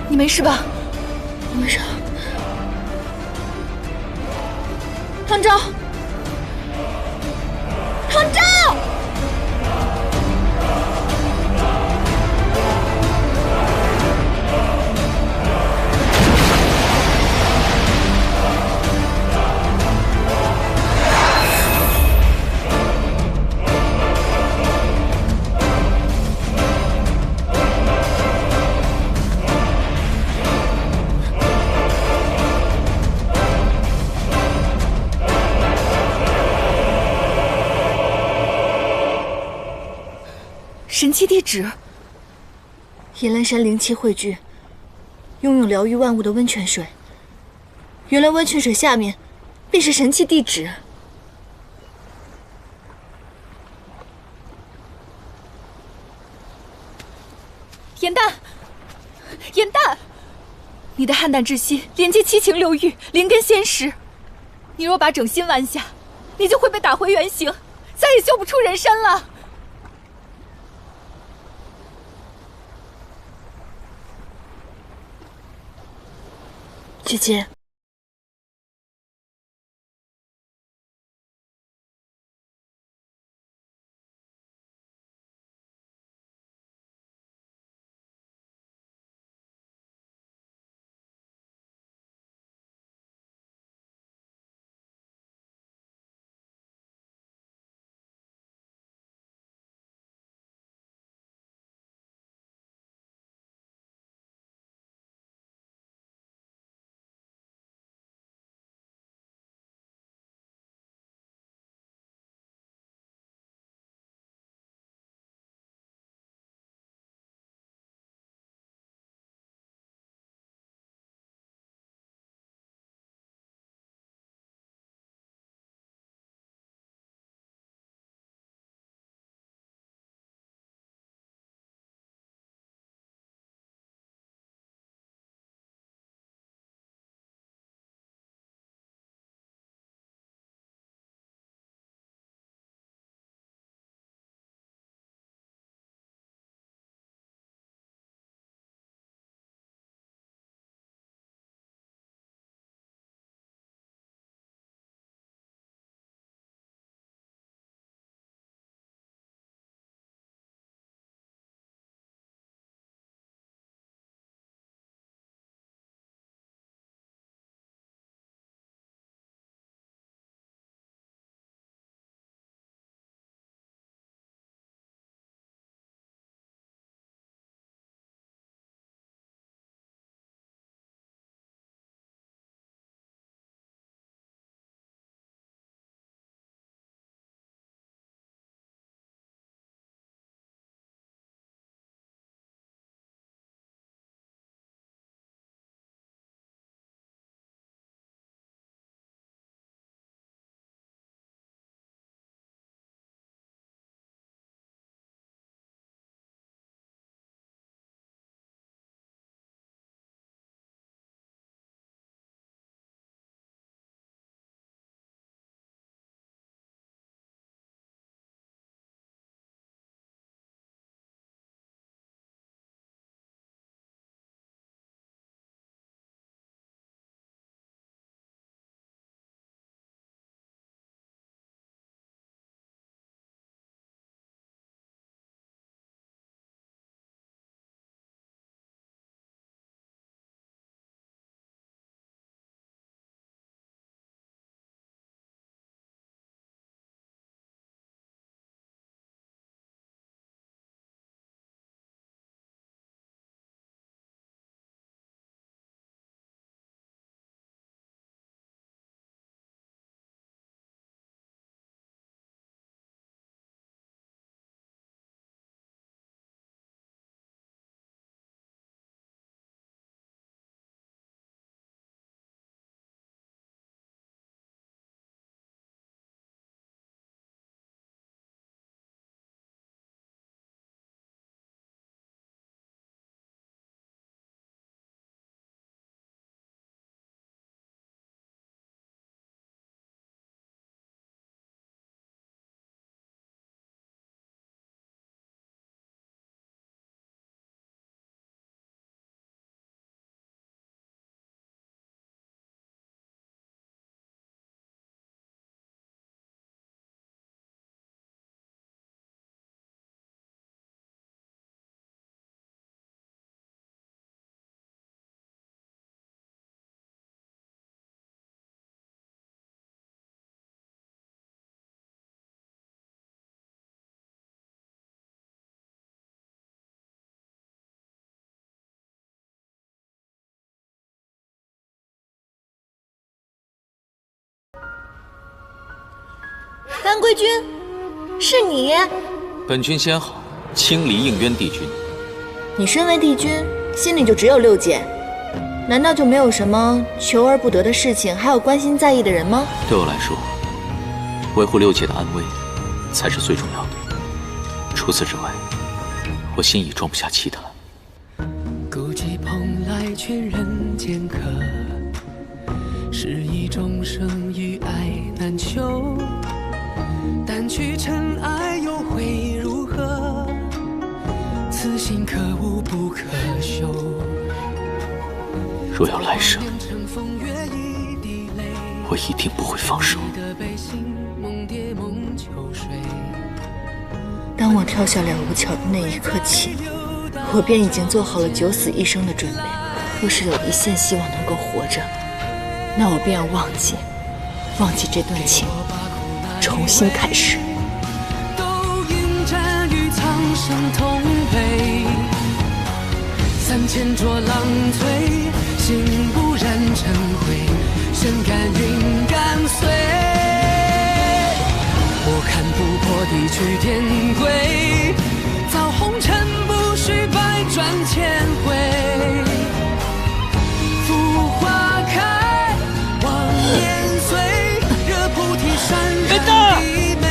你没事吧？我没事。唐昭，唐昭！神器地址，野兰山灵气汇聚，拥有疗愈万物的温泉水。原来温泉水下面便是神器地址。严丹，严丹，你的汉胆之心连接七情六欲，灵根仙识。你若把整心弯下，你就会被打回原形，再也修不出人身了。姐姐。丹归君，是你？本君先好，清离应渊帝君。你身为帝君，心里就只有六姐，难道就没有什么求而不得的事情，还有关心在意的人吗？对我来说，维护六姐的安危才是最重要的。除此之外，我心已装不下其他。孤寂蓬莱劝人间客，是以众生与爱难求。掸去尘埃又会如何？此心可无不可修。若有来生，我一定不会放手。当我跳下了无桥的那一刻起，我便已经做好了九死一生的准备。若是有一线希望能够活着，那我便要忘记这段情，重新开始。都应战与苍生同悲，3000浊浪催，心不染尘灰，身甘云干碎。我看不破地去天归，造红尘不须百转千回。浮花开，望年岁，惹菩提山人低眉。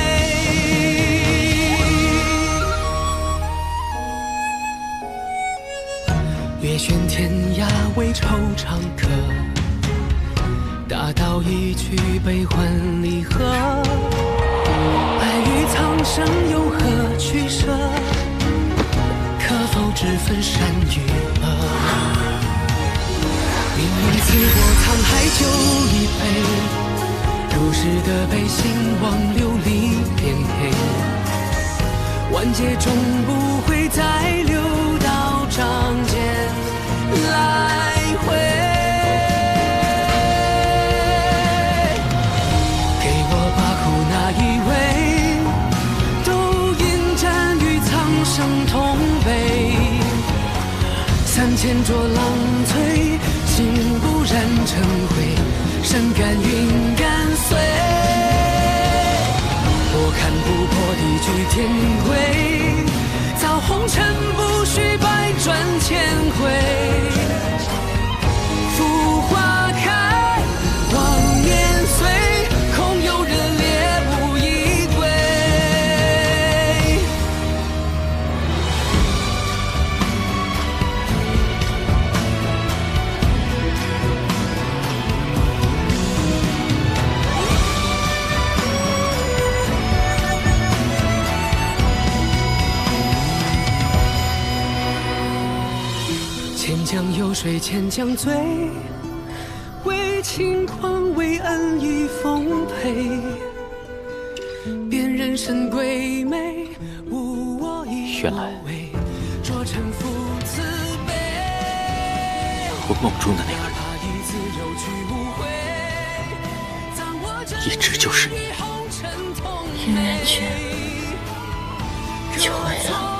月悬天涯为惆怅客，大道一曲悲欢离合。爱与苍生有何取舍？可否只分善与恶？明明此过沧海就一杯，如是的悲心忘流离变黑。万劫终不会再流到掌间来回。给我把苦那一位，都应战与苍生同悲。3000浊浪催，心不染尘灰，身甘云干碎。我看不破地去天归，造红尘不须百转千回。浮花开，望年岁，空有人猎物一归。千江有水千江醉，为轻狂为恩义奉陪。辨人生贵美，无我亦无为。浊尘负慈悲，我梦中的那个人，一直就是你。应渊君，久违了。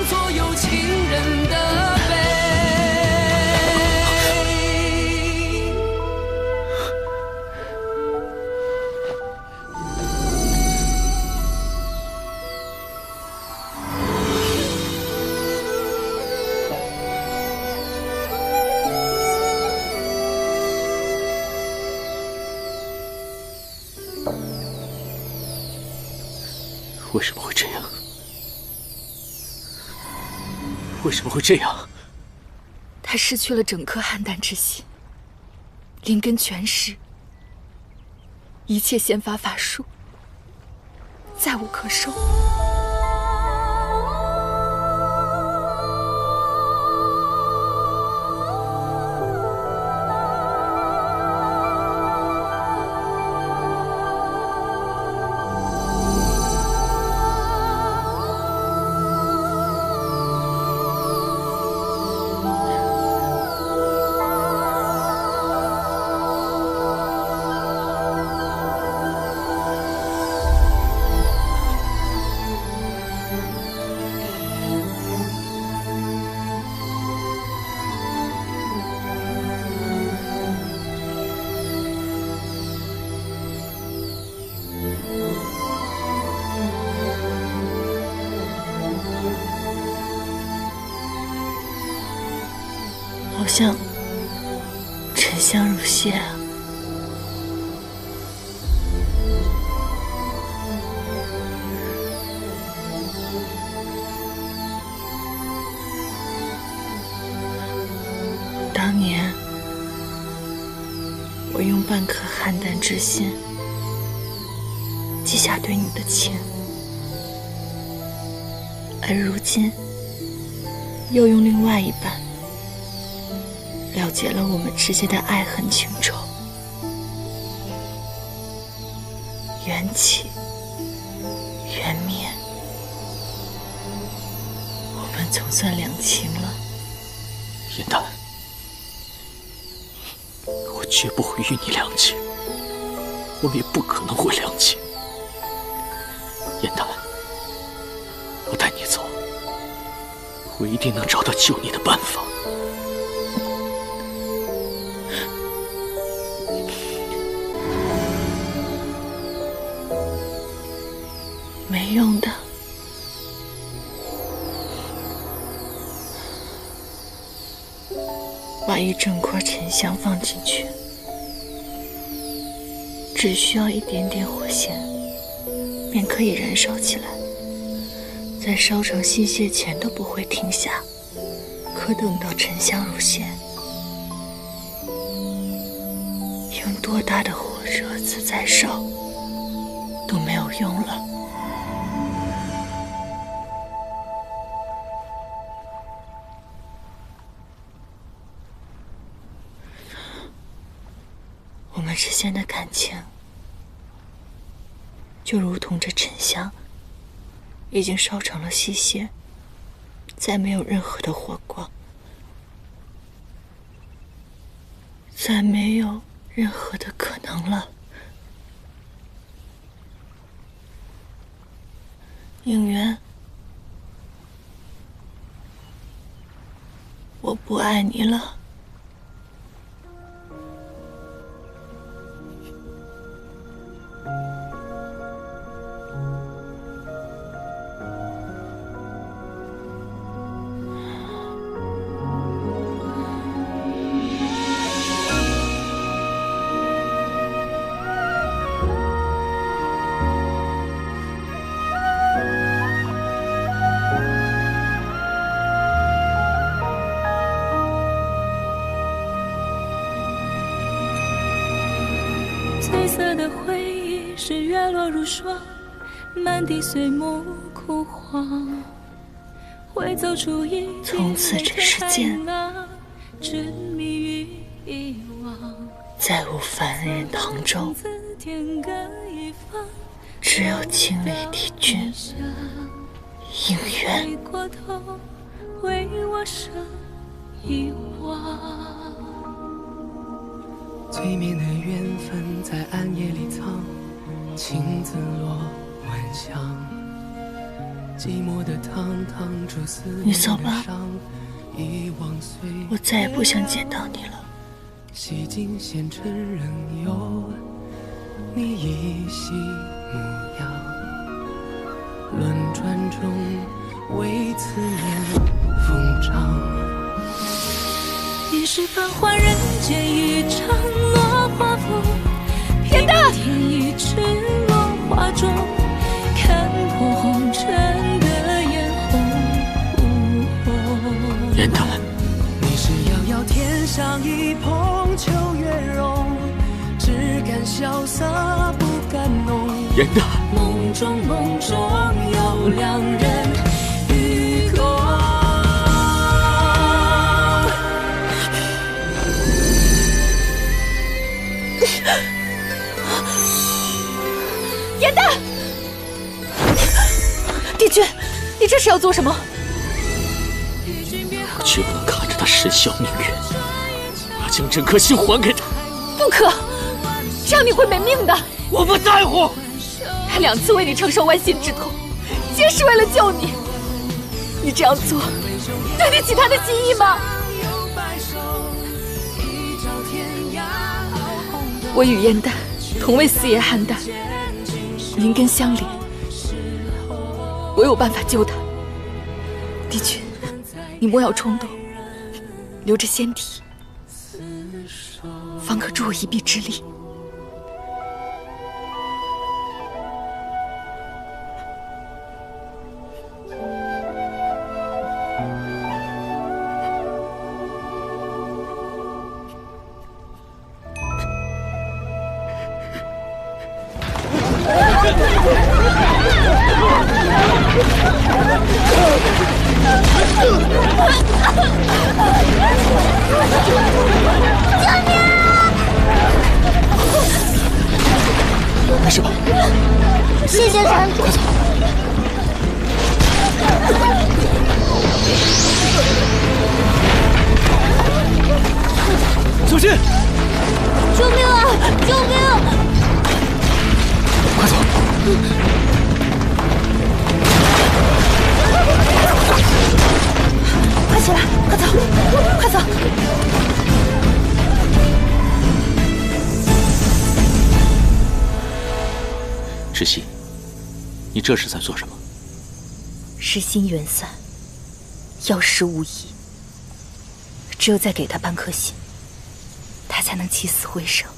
左右情人的悲。为什么会这样？为什么会这样？他失去了整颗邯郸之心，灵根全失，一切仙法法术再无可收。像沉香如屑啊。当年我用半颗邯郸之心记下对你的情，而如今又用另外一半了结了我们之间的爱恨情仇，缘起缘灭，我们总算两情了。燕丹，我绝不会与你两情，我们也不可能会两情。燕丹，我带你走，我一定能找到救你的办法。没用的，把一整块沉香放进去，只需要一点点火焰，便可以燃烧起来，在烧成细屑前都不会停下。可等到沉香如屑，用多大的火热子再烧都没有用了。我们之间的感情，就如同这沉香，已经烧成了细屑，再没有任何的火光，再没有任何的可能了。应元，我不爱你了。褪色的回忆是月落如霜，满地碎木枯黄。会走出一从此这世间执迷于遗忘，再无凡人唐周，只有清丽帝君应元。回过头为我生遗忘。催眠的缘分在暗夜里藏，青子落晚香。寂寞的堂堂主思你走吧，我再也不想见到你了。洗尽纤尘仍有你依稀模样，轮转中为思念疯长。已是繁华人间一场落花风，偏偏一池落花中，看破红尘的眼红。燕丹，你是遥遥天上一捧秋月容，只敢萧瑟不敢浓。燕丹，梦中有两人与共。燕丹，帝君，你这是要做什么？我绝不能看着他身消命远，我要将整颗心还给他。不可，这样你会没命的。我不在乎。他2次为你承受剜心之痛，皆是为了救你。你这样做，对得起他的心意吗？我与燕丹同为四爷邯郸，邻根相连，我有办法救他。帝君，你莫要冲动，留着仙体，方可助我一臂之力。没事吧？谢谢神。快走！小心！救命啊！救命！快走！快起来！快走！快走！芷溪，你这是在做什么？诗心远散，药石无疑。只有再给他半颗心，他才能起死回生。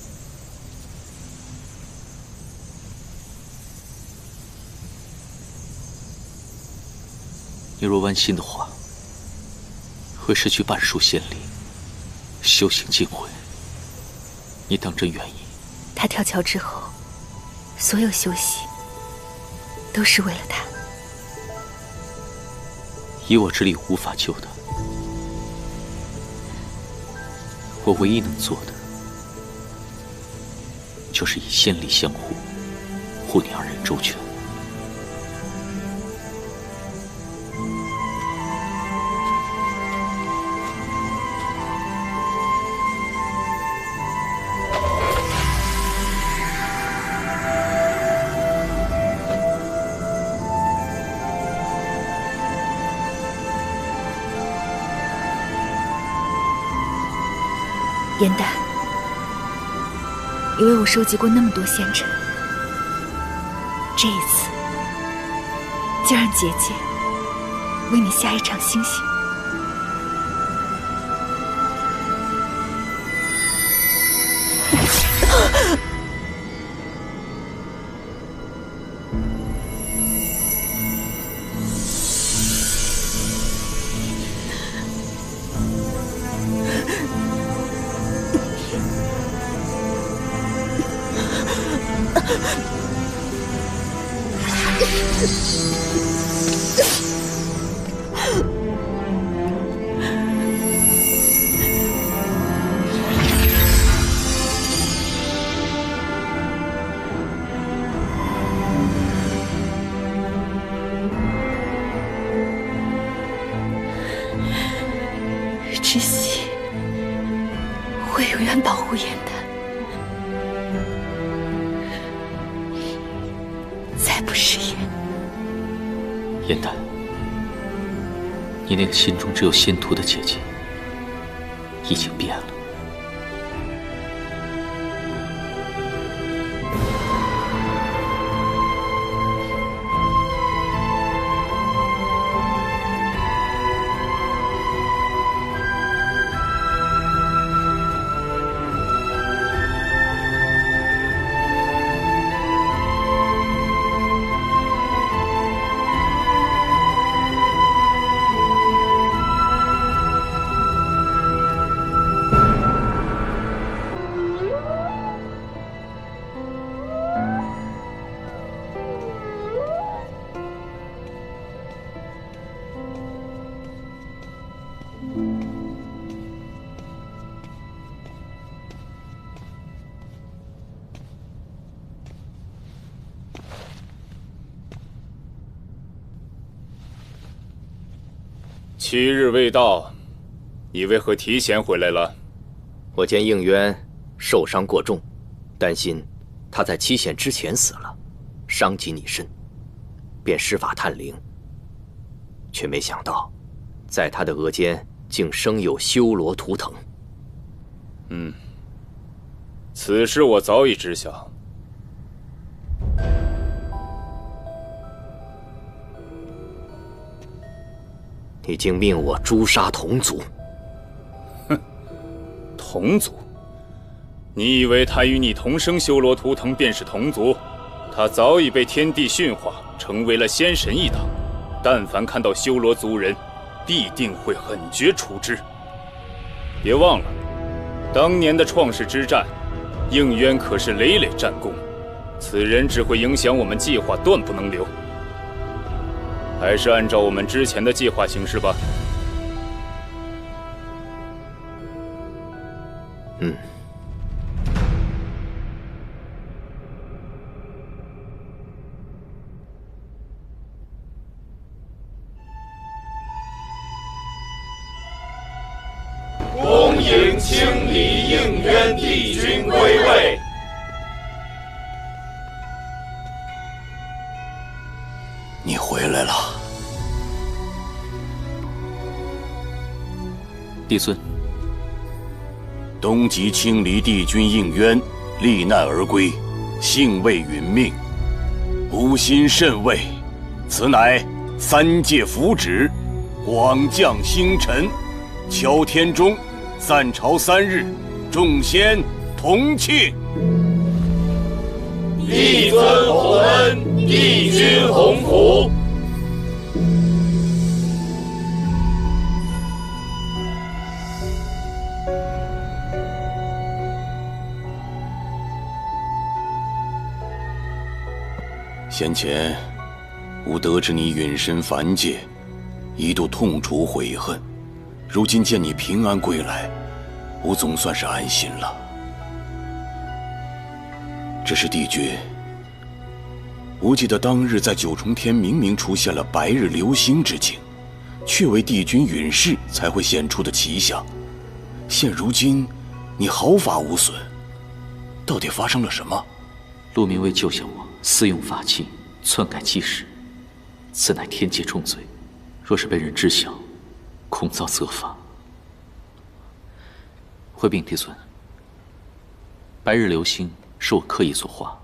你若剜心的话，会失去半数仙力，修行尽毁。你当真愿意？他跳桥之后，所有修习都是为了他。以我之力无法救他，我唯一能做的，就是以仙力相护，护你二人周全。颜丹，你为我收集过那么多仙尘，这一次就让姐姐为你下一场星星。知悉，会永远保护颜丹，再不食言。颜丹，你那个心中只有仙途的姐姐，已经变了。7日未到，你为何提前回来了？我见应渊受伤过重，担心他在期限之前死了，伤及你身，便施法探灵。却没想到，在他的额间竟生有修罗图腾。此事我早已知晓。你竟命我诛杀同族！哼，同族，你以为他与你同生修罗图腾便是同族？他早已被天地驯化，成为了仙神一党。但凡看到修罗族人，必定会狠绝除之。别忘了，当年的创世之战，应渊可是累累战功，此人只会影响我们计划，断不能留。还是按照我们之前的计划行事吧。恭迎清理应渊帝君归位。你回来了，帝孙。东极清离帝君应渊罹难而归，幸未殒命，吾心甚慰。此乃三界福祉，广降星辰，敲天钟，散朝3日，众仙同庆。帝尊洪恩，帝君洪福。先前，吾得知你陨身凡界，一度痛楚悔恨。如今见你平安归来，吾总算是安心了。只是帝君，吾记得当日在九重天明明出现了白日流星之景，却为帝君陨逝才会显出的奇象。现如今，你毫发无损，到底发生了什么？陆明为救下我，私用法器，篡改纪事，此乃天界重罪，若是被人知晓，恐遭责罚。回禀帝孙，白日流星是我刻意所画，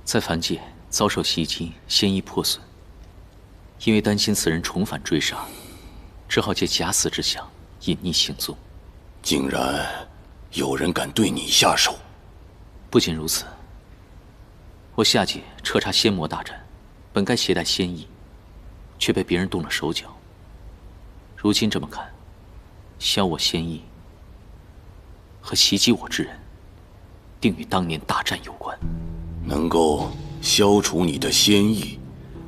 在凡界遭受袭击，仙衣破损，因为担心此人重返追杀，只好借假死之相隐匿行踪。竟然有人敢对你下手！不仅如此，我下界彻查仙魔大战，本该携带仙衣，却被别人动了手脚。如今这么看，削我仙衣和袭击我之人，定与当年大战有关。能够消除你的仙意，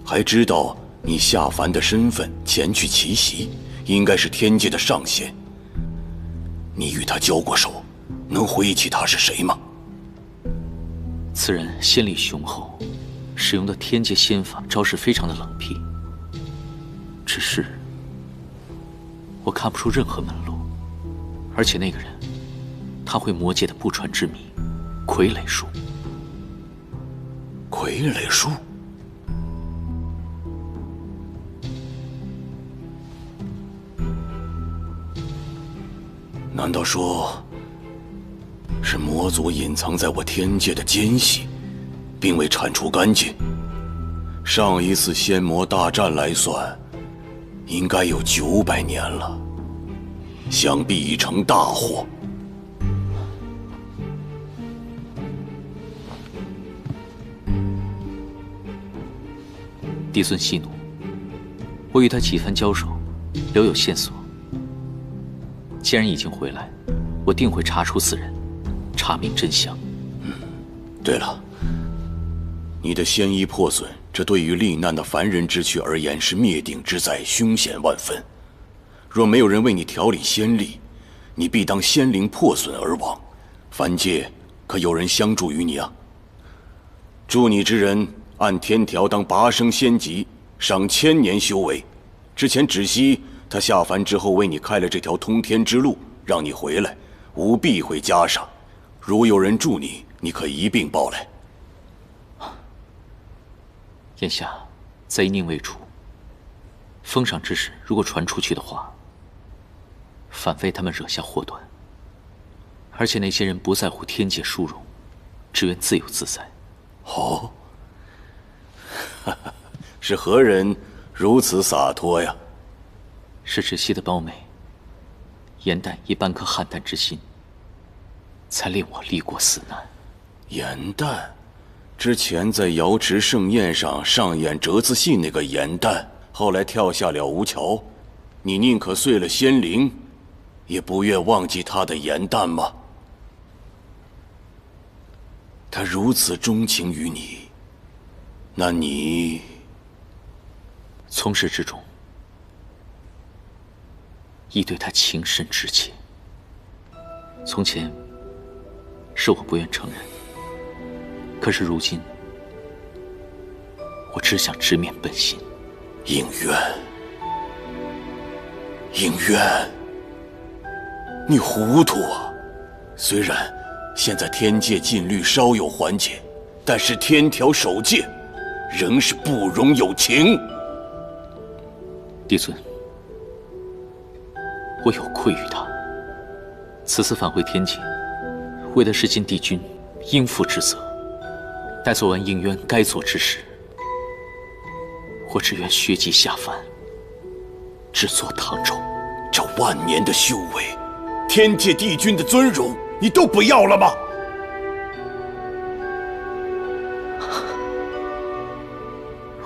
还知道你下凡的身份，前去奇袭，应该是天界的上仙。你与他交过手，能回忆起他是谁吗？此人仙力雄厚，使用的天界仙法招式非常的冷僻，只是我看不出任何门路。而且那个人，他会魔界的不传之谜——傀儡术。傀儡术？难道说是魔族隐藏在我天界的奸细，并未铲除干净？上一次仙魔大战来算，应该有900年了，想必已成大祸。帝孙息怒，我与他几番交手，留有线索。既然已经回来，我定会查出此人，查明真相。对了，你的仙衣破损，这对于罹难的凡人之躯而言是灭顶之灾，凶险万分。若没有人为你调理仙力，你必当仙灵破损而亡。凡界可有人相助于你啊？助你之人，按天条当拔升仙级，赏1000年修为。之前只惜他下凡之后为你开了这条通天之路，让你回来，吾必会加赏。如有人助你，你可一并报来。眼下贼宁未除，封赏之事如果传出去的话，反为他们惹下祸端。而且那些人不在乎天界殊荣，只愿自由自在。哦，是何人如此洒脱呀？是窒息的胞妹，颜淡以半颗汉淡之心，才令我历过死难。严旦，之前在瑶池盛宴上上演折子戏那个严旦，后来跳下了吴桥，你宁可碎了仙灵，也不愿忘记他的严旦吗？他如此钟情于你，那你从始至终亦对他情深至切。从前是我不愿承认，可是如今我只想直面本心。应渊，应渊，你糊涂啊！虽然现在天界禁律稍有缓解，但是天条守戒仍是不容有情。帝尊，我有愧于他，此次返回天界，为的是尽帝君应负之责。待做完应渊该做之事，我只愿削籍下凡，只做唐州。这万年的修为，天界帝君的尊荣，你都不要了吗？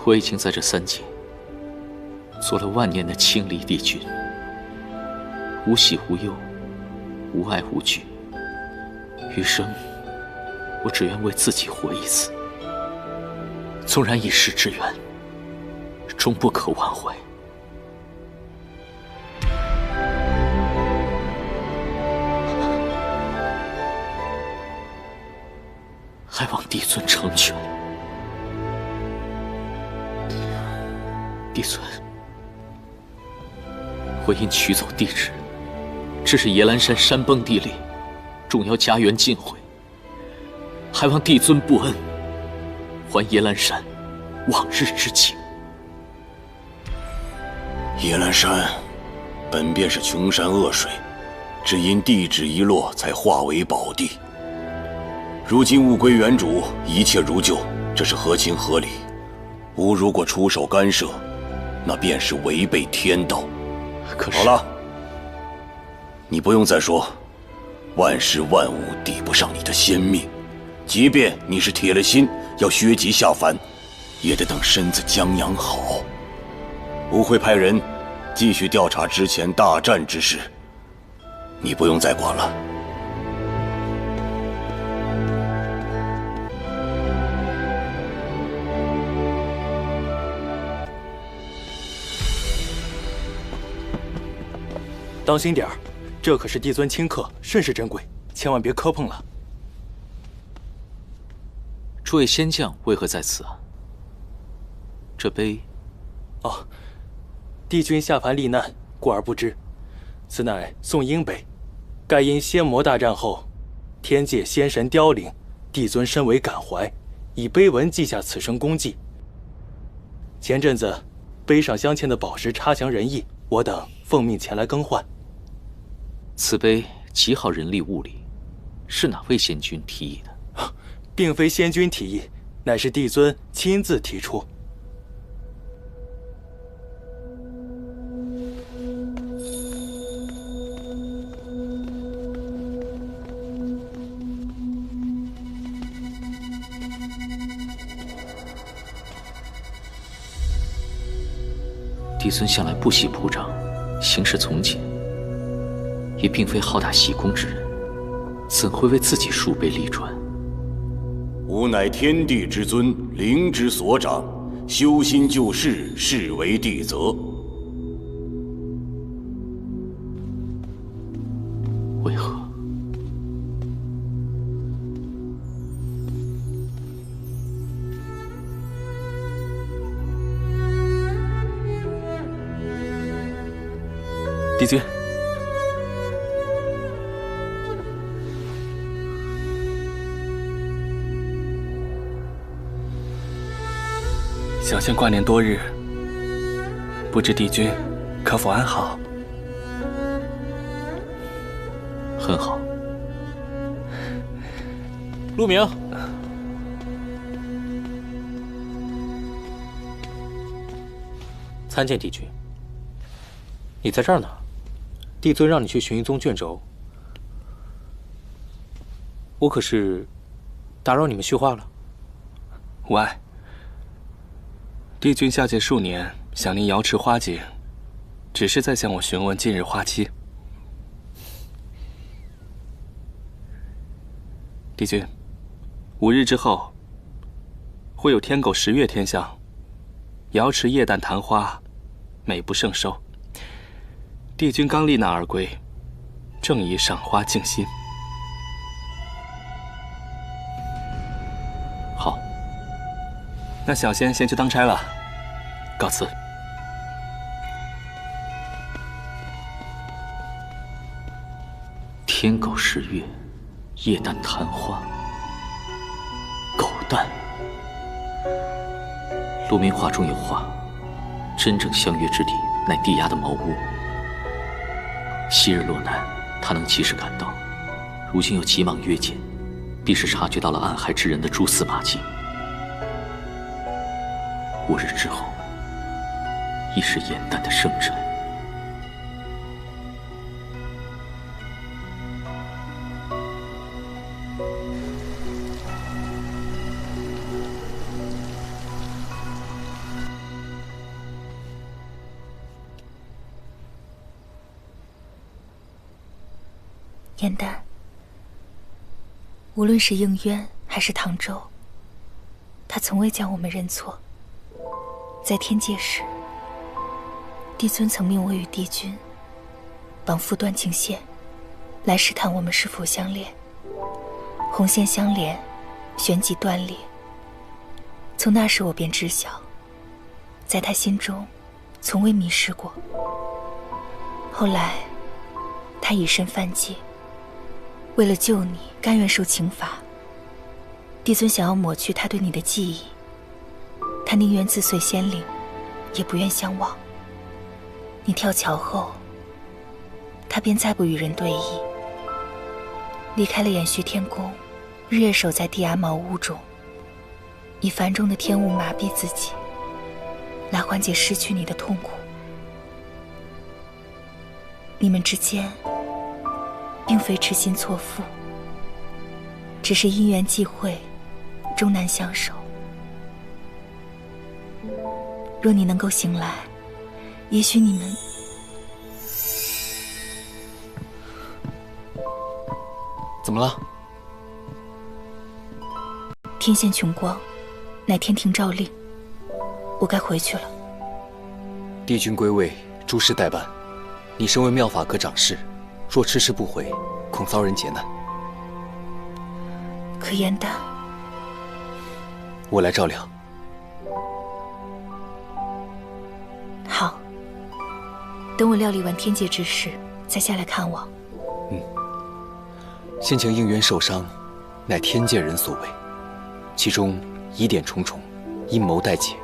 我已经在这3界做了万年的清离帝君，无喜无忧，无爱无惧。余生，我只愿为自己活一次。纵然一世之缘，终不可挽回。还望帝尊成全。帝尊，我因取走帝旨，致使野兰山山崩地裂，众妖家园尽毁，还望帝尊不恩，还野兰山往日之情。野兰山本便是穷山恶水，只因帝旨一落，才化为宝地。如今物归原主，一切如旧，这是合情合理。吾如果出手干涉，那便是违背天道。可是好了，你不用再说，万事万物抵不上你的仙命。即便你是铁了心要削籍下凡，也得等身子将养好。吾会派人继续调查之前大战之事，你不用再管了。当心点儿，这可是帝尊亲刻，甚是珍贵，千万别磕碰了。诸位仙将为何在此啊？这碑……哦，帝君下凡历难，故而不知。此乃宋英碑，盖因仙魔大战后，天界仙神凋零，帝尊深为感怀，以碑文记下此生功绩。前阵子，碑上镶嵌的宝石差强人意，我等奉命前来更换。此碑极耗人力物力，是哪位仙君提议的？并非仙君提议，乃是帝尊亲自提出。帝尊向来不喜铺张，行事从简，也并非好大喜功之人，怎会为自己树碑立传？吾乃天地之尊，灵之所长，修心救世，是为帝责。为何？帝君，小仙挂念多日，不知帝君可否安好？很好。陆明，参见帝君。你在这儿呢？帝尊让你去寻一宗卷轴。我可是打扰你们叙话了。无碍。帝君下界数年，想临瑶池花景，只是在向我询问近日花期。帝君，5日之后会有天狗10月天象，瑶池夜旦昙花，美不胜收。帝君刚丽难而归，正宜赏花静心。好，那小仙先去当差了，告辞。天狗10月，夜旦昙花，狗蛋。鹿鸣话中有话：真正相约之地，乃地衙的茅屋。昔日落难，他能及时赶到，如今又急忙约见，必是察觉到了暗害之人的蛛丝马迹。5日之后，亦是严旦的生辰。严旦，无论是应渊还是唐周，他从未将我们认错。在天界时，帝尊曾命我与帝君绑缚断情线，来试探我们是否相恋。红线相连，旋即断裂。从那时我便知晓，在他心中从未迷失过。后来他以身犯戒，为了救你，甘愿受刑罚。帝尊想要抹去他对你的记忆，他宁愿自碎仙灵，也不愿相忘。你跳桥后，他便再不与人对弈，离开了延续天宫，日夜守在地衙茅屋中，以繁重的天雾麻痹自己，来缓解失去你的痛苦。你们之间并非痴心错付，只是因缘际会，终难相守。若你能够醒来，也许你们……怎么了？天现穹光，乃天庭诏令，我该回去了。帝君归位，诸事待办。你身为妙法阁掌事，若迟迟不回，恐遭人劫难。可严旦，我来照料。好，等我料理完天界之事，再下来看望。先前应渊受伤，乃天界人所为，其中疑点重重，阴谋待解。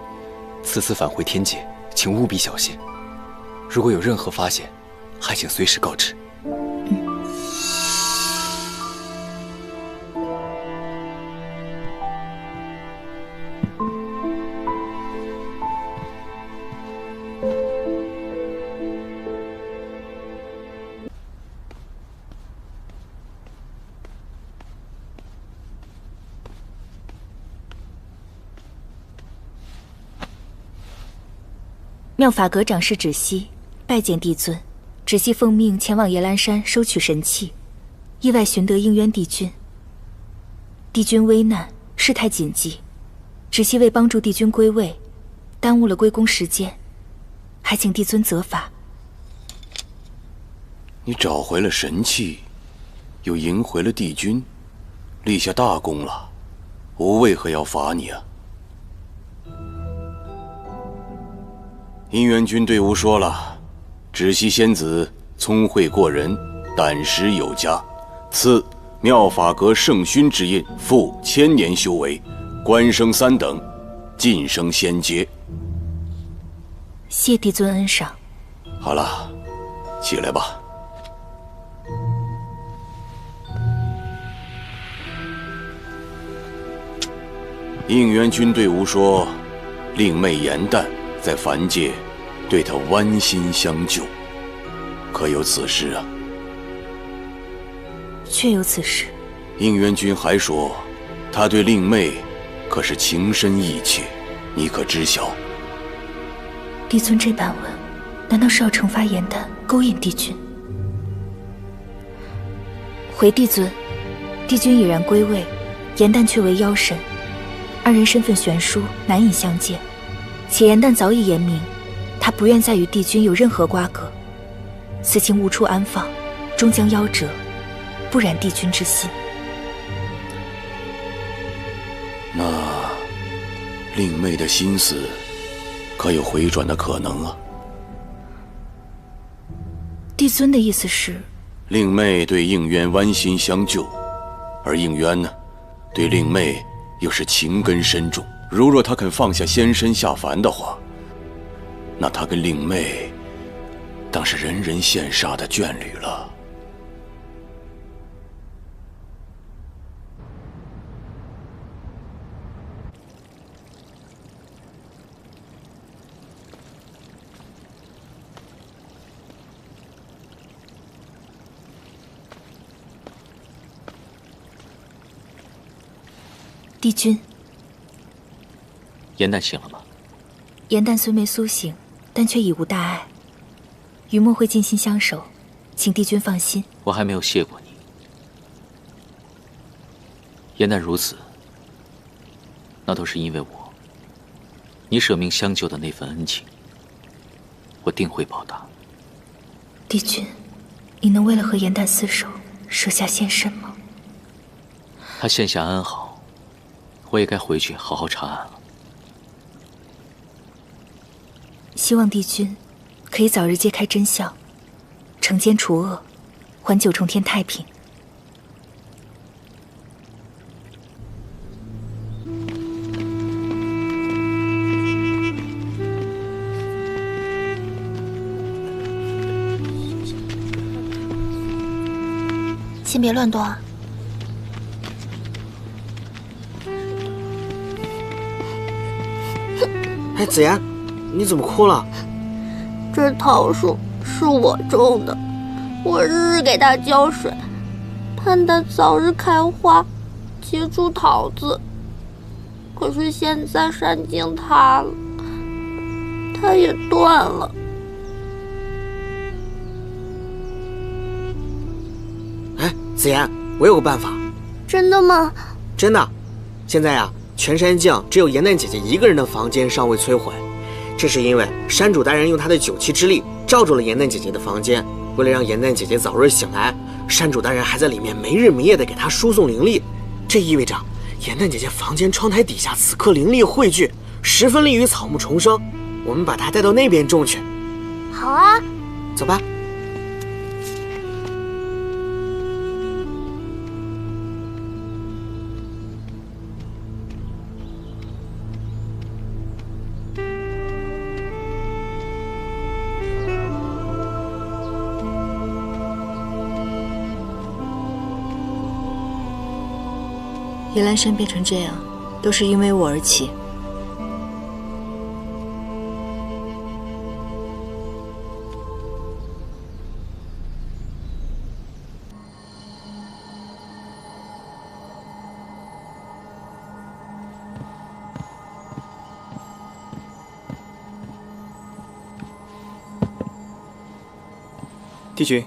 此次返回天界，请务必小心。如果有任何发现，还请随时告知。妙法阁掌事芷溪拜见帝尊。芷溪奉命前往野兰山收取神器，意外寻得应渊帝君。帝君危难，事态紧急，芷溪为帮助帝君归位，耽误了归宫时间，还请帝尊责罚。你找回了神器，又赢回了帝君，立下大功了，我为何要罚你啊？姻缘军队伍说了。芷溪仙子聪慧过人，胆识有加，赐妙法阁圣勋之印，复1000年修为，官升3等，晋升仙阶。谢帝尊恩赏。好了，起来吧。应元军队伍说，令妹严旦在凡界对他剜心相救，可有此事啊？确有此事。应元君还说，他对令妹可是情深意切，你可知晓？帝尊这般问，难道是要惩罚严旦，勾引帝君？回帝尊，帝君已然归位，严旦却为妖神，二人身份悬殊，难以相见。且严旦早已言明，他不愿再与帝君有任何瓜葛，此情无处安放，终将夭折，不染帝君之心。那令妹的心思可有回转的可能啊？帝尊的意思是，令妹对应渊剜心相救，而应渊呢，对令妹又是情根深重。如若他肯放下仙身下凡的话，那他跟令妹当是人人羡煞的眷侣了。帝君，严旦醒了吗？严旦虽没苏醒，但却已无大碍。余墨会尽心相守，请帝君放心。我还没有谢过你。严旦如此，那都是因为我。你舍命相救的那份恩情，我定会报答。帝君，你能为了和严旦厮守，舍下仙身吗？他现下安好，我也该回去好好查案了。希望帝君可以早日揭开真相，惩奸除恶，还九重天太平。先别乱动啊！哎，子妍，你怎么哭了？这桃树是我种的，我日日给它浇水，盼它早日开花，结出桃子。可是现在山径塌了，它也断了。哎，子妍，我有个办法。真的吗？真的。现在呀，全山境只有严旦姐姐一个人的房间尚未摧毁，这是因为山主大人用他的九气之力罩住了严旦姐姐的房间。为了让严旦姐姐早日醒来，山主大人还在里面没日没夜的给她输送灵力。这意味着严旦姐姐房间窗台底下此刻灵力汇聚，十分利于草木重生。我们把她带到那边种去。好啊，走吧。野兰山变成这样，都是因为我而起。帝君，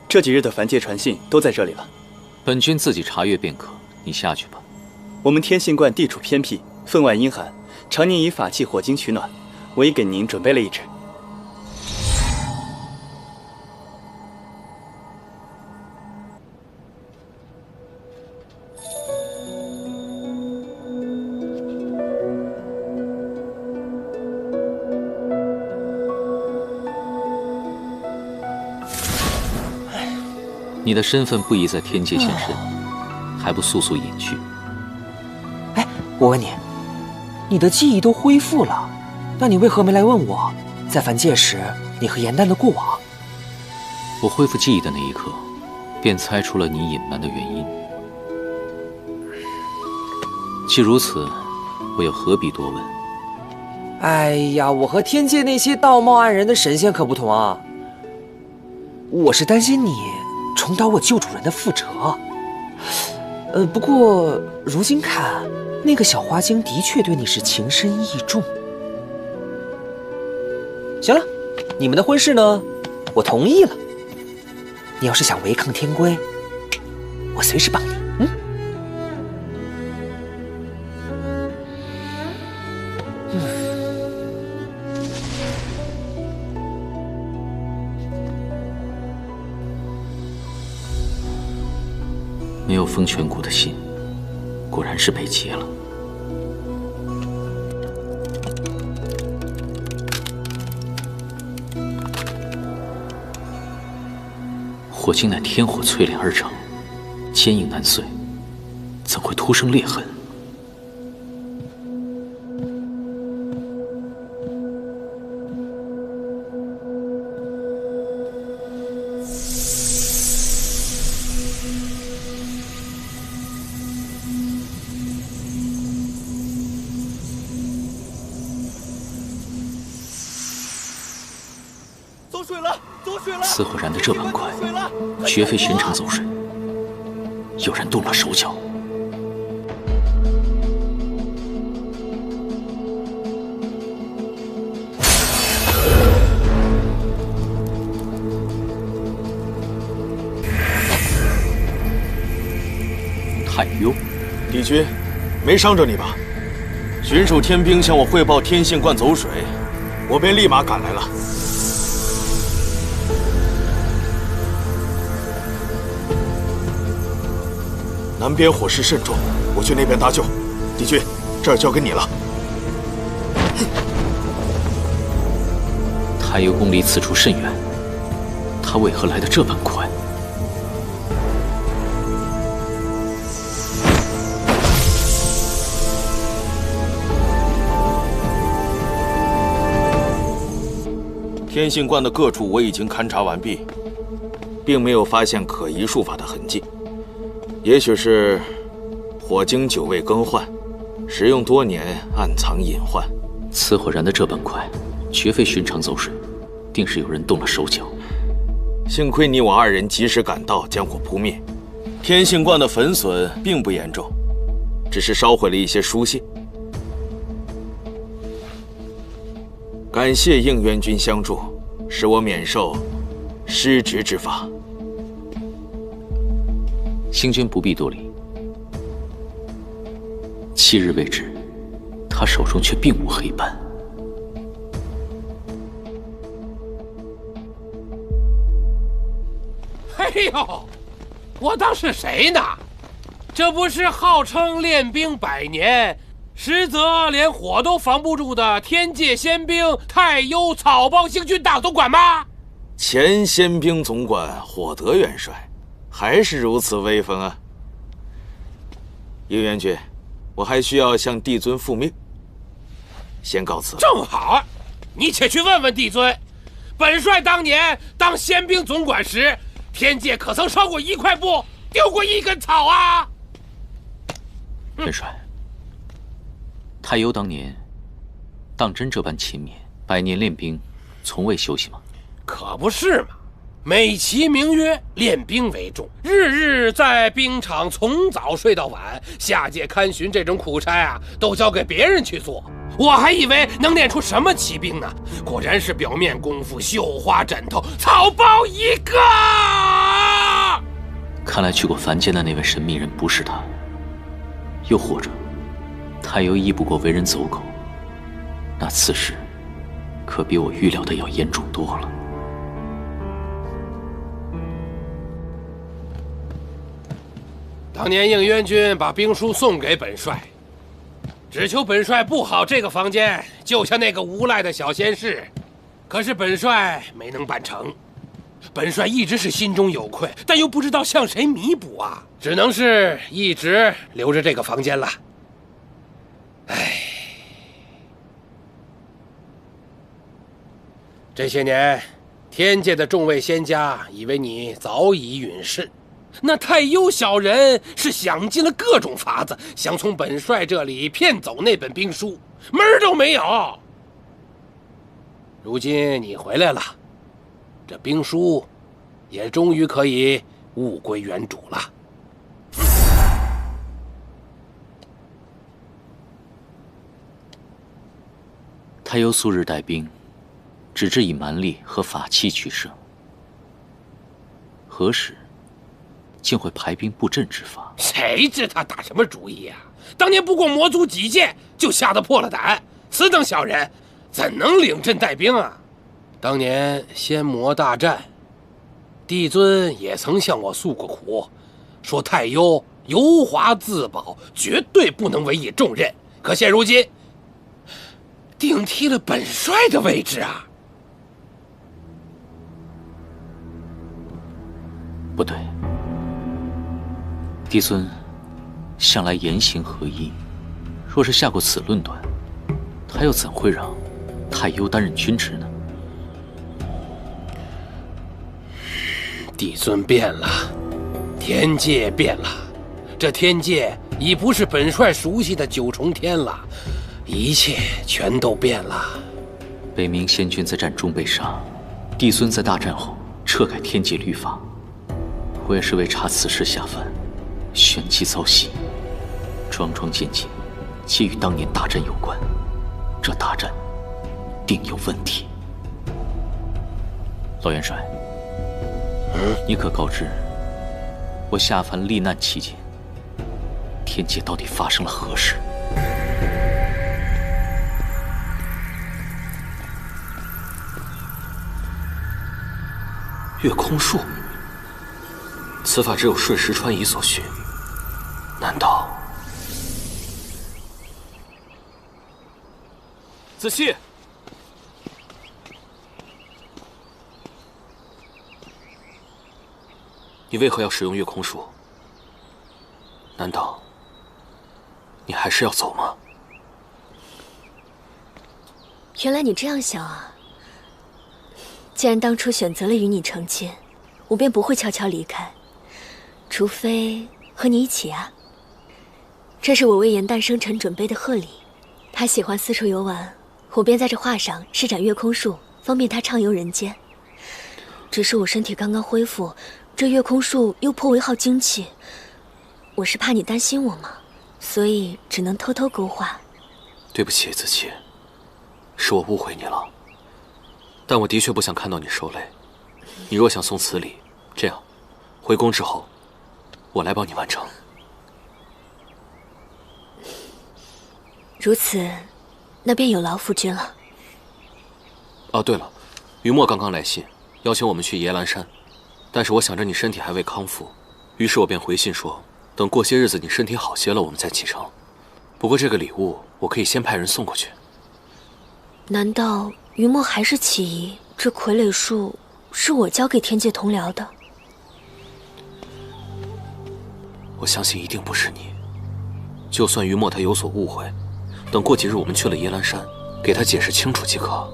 这几日的凡界传信都在这里了。本君自己查阅便可，你下去吧。我们天信观地处偏僻，分外阴寒，常年以法器火晶取暖，我已给您准备了一支。你的身份不宜在天界现身，还不速速隐去？哎，我问你，你的记忆都恢复了，那你为何没来问我，在凡界时你和严旦的过往？我恢复记忆的那一刻，便猜出了你隐瞒的原因。既如此，我又何必多问？哎呀，我和天界那些道貌岸然的神仙可不同啊！我是担心你重蹈我旧主人的覆辙。不过如今看，那个小花精的确对你是情深意重。行了，你们的婚事呢，我同意了。你要是想违抗天规，我随时帮你。没有风泉谷的信，果然是被劫了。火精乃天火淬炼而成，坚硬难碎，怎会突生裂痕？司火燃的这般快，绝非寻常走水，有人动了手脚。太幽，帝君，没伤着你吧？巡守天兵向我汇报天信观走水，我便立马赶来了。南边火势甚重，我去那边搭救。帝君，这儿交给你了。太幽宫离此处甚远，他为何来得这般快？天信观的各处我已经勘察完毕，并没有发现可疑术法的痕迹。也许是火精久未更换，使用多年，暗藏隐患。此火燃得这般快，绝非寻常走水，定是有人动了手脚。幸亏你我二人及时赶到，将火扑灭。天信观的焚损并不严重，只是烧毁了一些书信。感谢应元君相助，使我免受失职之罚。星君不必多礼。7日未至，他手中却并无黑斑。哎呦，我当是谁呢？这不是号称练兵100年，实则连火都防不住的天界仙兵太幽草帮星君大总管吗？前仙兵总管火德元帅，还是如此威风啊！应元君，我还需要向帝尊复命，先告辞了。正好，你且去问问帝尊，本帅当年当仙兵总管时，天界可曾烧过1块布，丢过1根草啊？元帅，太幽当年当真这般勤勉，100年练兵，从未休息吗？可不是嘛！美其名曰练兵为重，日日在兵场从早睡到晚，下界看巡这种苦差啊，都交给别人去做。我还以为能练出什么奇兵呢，果然是表面功夫，绣花枕头，草包一个。看来去过凡间的那位神秘人不是他，又或者太幽亦不过为人走狗，那此事可比我预料的要严重多了。当年应元君把兵书送给本帅，只求本帅布好这个房间，救下那个无赖的小仙士。可是本帅没能办成，本帅一直是心中有愧，但又不知道向谁弥补啊，只能是一直留着这个房间了。唉，这些年，天界的众位仙家以为你早已陨世。那太幽小人是想尽了各种法子，想从本帅这里骗走那本兵书，门儿都没有。如今你回来了，这兵书也终于可以物归原主了。太幽素日带兵，只知以蛮力和法器取胜，何时竟会排兵布阵之法？谁知他打什么主意呀？当年不过魔族几剑，就吓得破了胆。此等小人，怎能领阵带兵啊？当年仙魔大战，帝尊也曾向我诉过苦，说太幽油滑自保，绝对不能委以重任。可现如今，顶替了本帅的位置啊！不对，帝尊向来言行合一，若是下过此论断，他又怎会让太幽担任军职呢？帝尊变了，天界变了，这天界已不是本帅熟悉的九重天了，一切全都变了。北冥仙君在战中被杀，帝尊在大战后撤改天界律法，我也是为查此事下凡，旋即遭袭，桩桩件件皆与当年大战有关。这大战定有问题。老元帅，你可告知我下凡历难期间，天界到底发生了何事？月空术，此法只有瞬时穿移所需，难道？子期，你为何要使用月空术？难道你还是要走吗？原来你这样想啊！既然当初选择了与你成亲，我便不会悄悄离开，除非和你一起啊。这是我为严诞生辰准备的贺礼，他喜欢四处游玩，我便在这画上施展月空术，方便他畅游人间。只是我身体刚刚恢复，这月空术又颇为耗精气，我是怕你担心我嘛，所以只能偷偷勾画。对不起，子期，是我误会你了。但我的确不想看到你受累。你若想送此礼，这样，回宫之后，我来帮你完成。如此，那便有劳夫君了。哦，对了，于墨刚刚来信，邀请我们去野兰山，但是我想着你身体还未康复，于是我便回信说，等过些日子你身体好些了，我们再启程。不过这个礼物，我可以先派人送过去。难道于墨还是起疑，这傀儡术是我交给天界同僚的？我相信一定不是你。就算于墨他有所误会，等过几日我们去了耶兰山，给他解释清楚即可。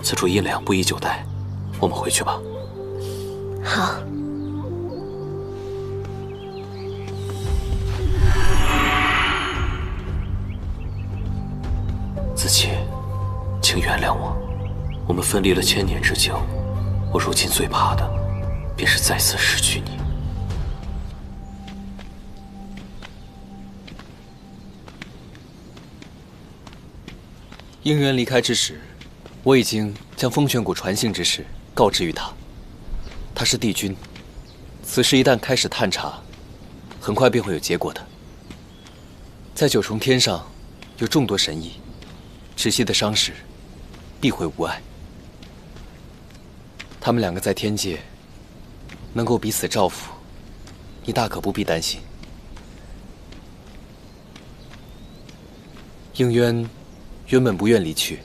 此处阴凉，不宜久待，我们回去吧。好。子期，请原谅我，我们分离了1000年之久，我如今最怕的，便是再次失去你。应元离开之时，我已经将风玄谷传信之事告知于他。他是帝君，此事一旦开始探查，很快便会有结果的。在9重天上，有众多神异，窒息的伤势必会无碍。他们2个在天界能够彼此照拂，你大可不必担心。应渊原本不愿离去，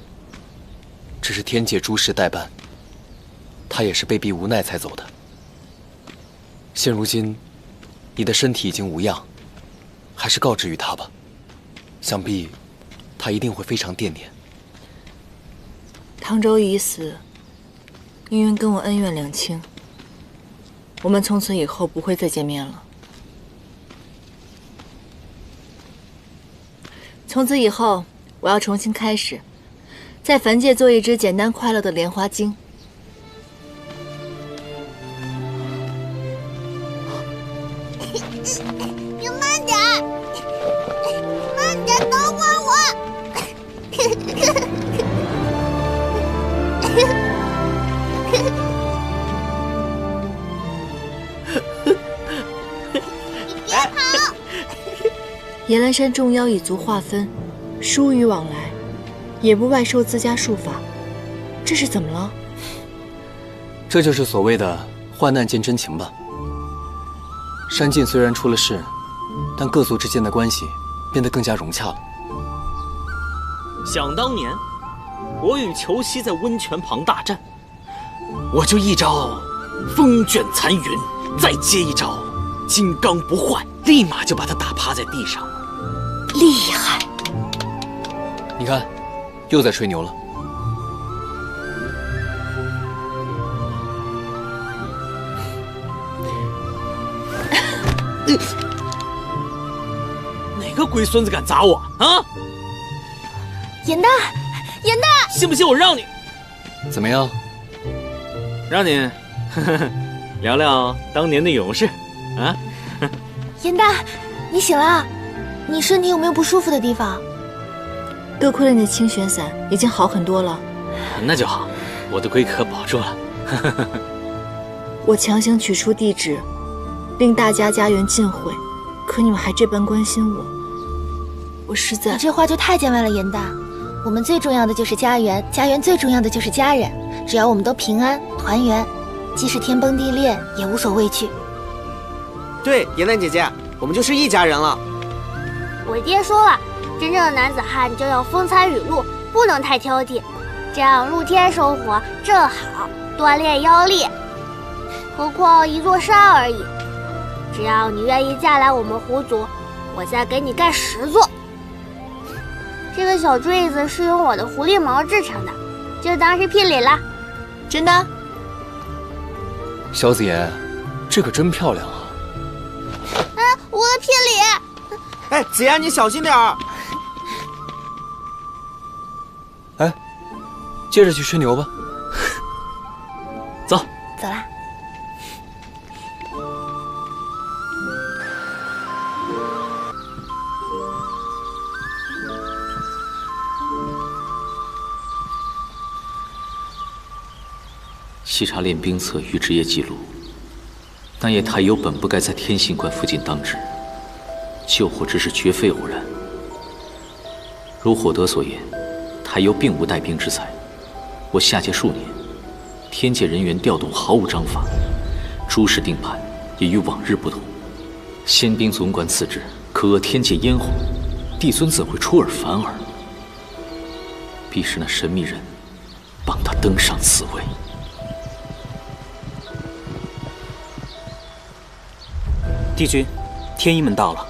只是天界诸事待办，他也是被逼无奈才走的。现如今，你的身体已经无恙，还是告知于他吧。想必他一定会非常惦念。唐周已死，应渊跟我恩怨两清，我们从此以后不会再见面了。从此以后，我要重新开始，在凡界做一只简单快乐的莲花精。你慢点儿，慢点，等会儿我。野兰山众妖以族划分，疏于往来，也不外收自家术法，这是怎么了？这就是所谓的患难见真情吧。山境虽然出了事，但各族之间的关系变得更加融洽了。想当年，我与裘西在温泉旁大战，我就一招风卷残云，再接一招金刚不坏，立马就把他打趴在地上。厉害！你看，又在吹牛了。哪个龟孙子敢砸我啊？严大，严大，信不信我让你？怎么样？让你聊聊当年的勇士啊？严大，你醒了？你身体有没有不舒服的地方？多亏了你的清玄伞，已经好很多了。那就好，我的龟壳保住了。我强行取出地址，令大家家园尽毁，可你们还这般关心我，我实在……你这话就太见外了，严大。我们最重要的就是家园，家园最重要的就是家人。只要我们都平安团圆，即使天崩地裂也无所畏惧。对，严丹姐姐，我们就是一家人了。我爹说了，真正的男子汉就要风餐雨露，不能太挑剔，这样露天生活正好锻炼腰力。何况一座山而已，只要你愿意嫁来我们狐族，我再给你盖10座。这个小坠子是用我的狐狸毛制成的，就当是聘礼了。真的？小紫妍，这可真漂亮啊！我的聘礼。哎，子妍，你小心点儿！哎，接着去吹牛吧。走，走啦。细查练兵册与职业记录，那夜太幽本不该在天信观附近当值，救火之事绝非偶然。如火德所言，太幽并无带兵之才。我下界数年，天界人员调动毫无章法，诸事定判也与往日不同。仙兵总管此职，可遏天界烟火，帝尊怎会出尔反尔？必是那神秘人帮他登上此位。帝君，天一们到了。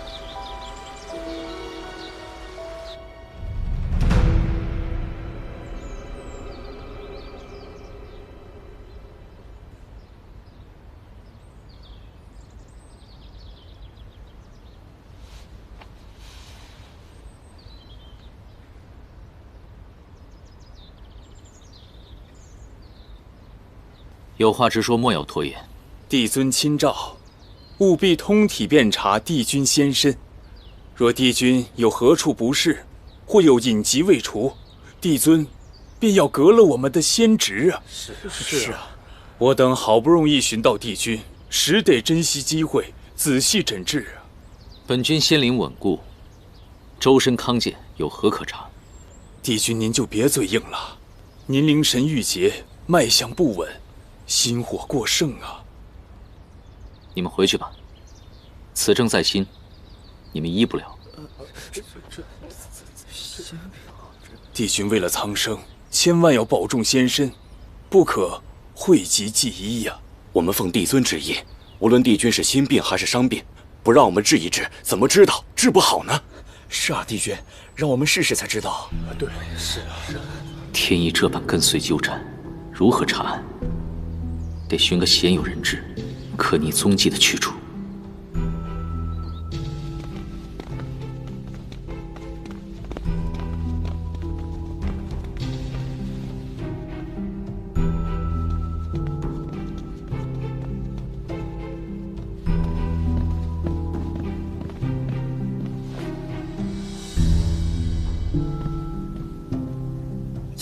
有话直说，莫要拖延。帝尊亲诏，务必通体遍查帝君仙身。若帝君有何处不适，或有隐疾未除，帝尊便要革了我们的仙职啊！是啊，我等好不容易寻到帝君，实得珍惜机会，仔细诊治啊。本君仙灵稳固，周身康健，有何可查？帝君您就别嘴硬了，您灵神郁结，脉象不稳，心火过盛啊。你们回去吧，此症在心，你们医不了。帝君为了苍生，千万要保重仙身，不可讳疾忌医呀。我们奉帝尊之意，无论帝君是心病还是伤病，不让我们治一治，怎么知道治不好呢？是啊，帝君，让我们试试才知道。对，是啊。天意这般跟随纠缠，如何查案？得寻个鲜有人质，可逆踪迹的去处。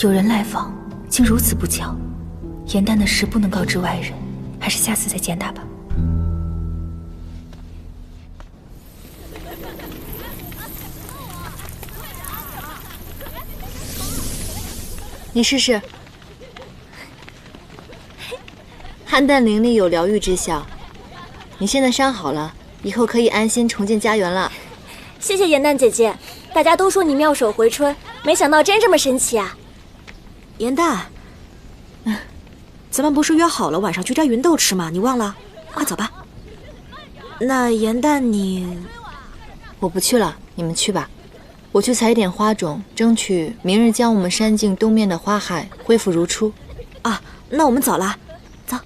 有人来访，竟如此不巧。严丹的事不能告知外人，还是下次再见他吧。你试试。菡萏灵力有疗愈之效，你现在伤好了，以后可以安心重建家园了。谢谢颜淡姐姐，大家都说你妙手回春，没想到真这么神奇啊！颜淡，咱们不是约好了晚上去摘芸豆吃吗？你忘了？快走吧。那颜淡你……我不去了，你们去吧。我去采点花种，争取明日将我们山境东面的花海恢复如初。啊，那我们走了。走。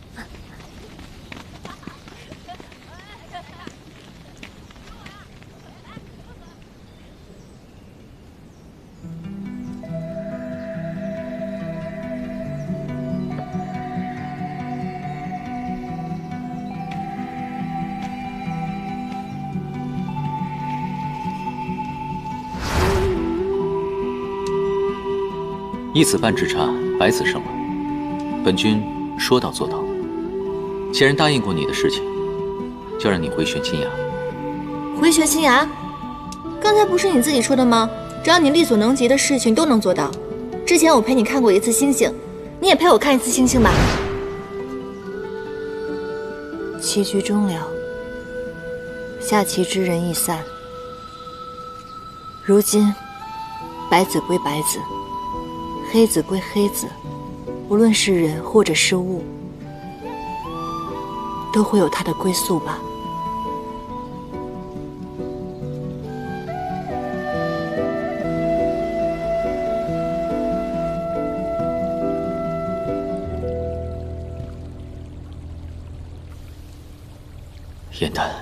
一子半之差，百子生了。本君说到做到。既然答应过你的事情，就让你回玄清崖。回玄清崖？刚才不是你自己说的吗？只要你力所能及的事情都能做到。之前我陪你看过一次星星，你也陪我看一次星星吧。棋局终了，下棋之人易散。如今，白子归白子。黑子归黑子，无论是人或者是物，都会有它的归宿吧。颜淡，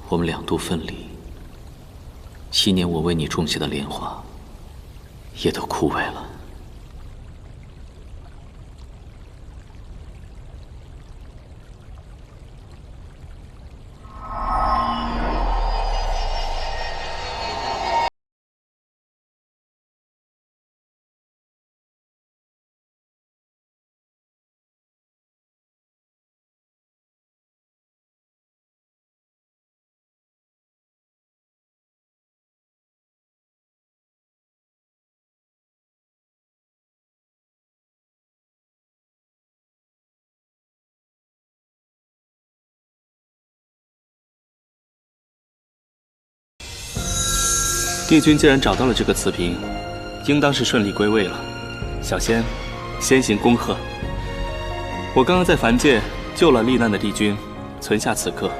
我们两度分离，7年我为你种下的莲花也都枯萎了。帝君既然找到了这个瓷瓶，应当是顺利归位了。小仙，先行恭贺。我刚刚在凡界救了罹难的帝君，存下此刻。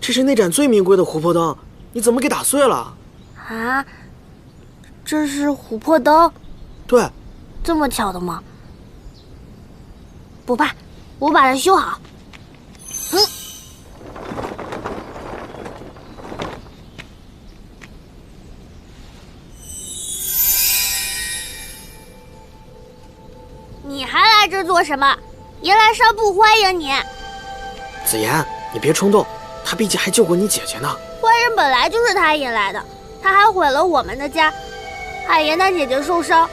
这是那盏最名贵的琥珀灯，你怎么给打碎了？啊，这是琥珀灯？对。这么巧的吗？不怕，我把它修好。你还来这做什么？严兰山不欢迎你。子言，你别冲动，他毕竟还救过你姐姐呢。坏人本来就是他引来的，他还毁了我们的家，害严丹姐姐受伤。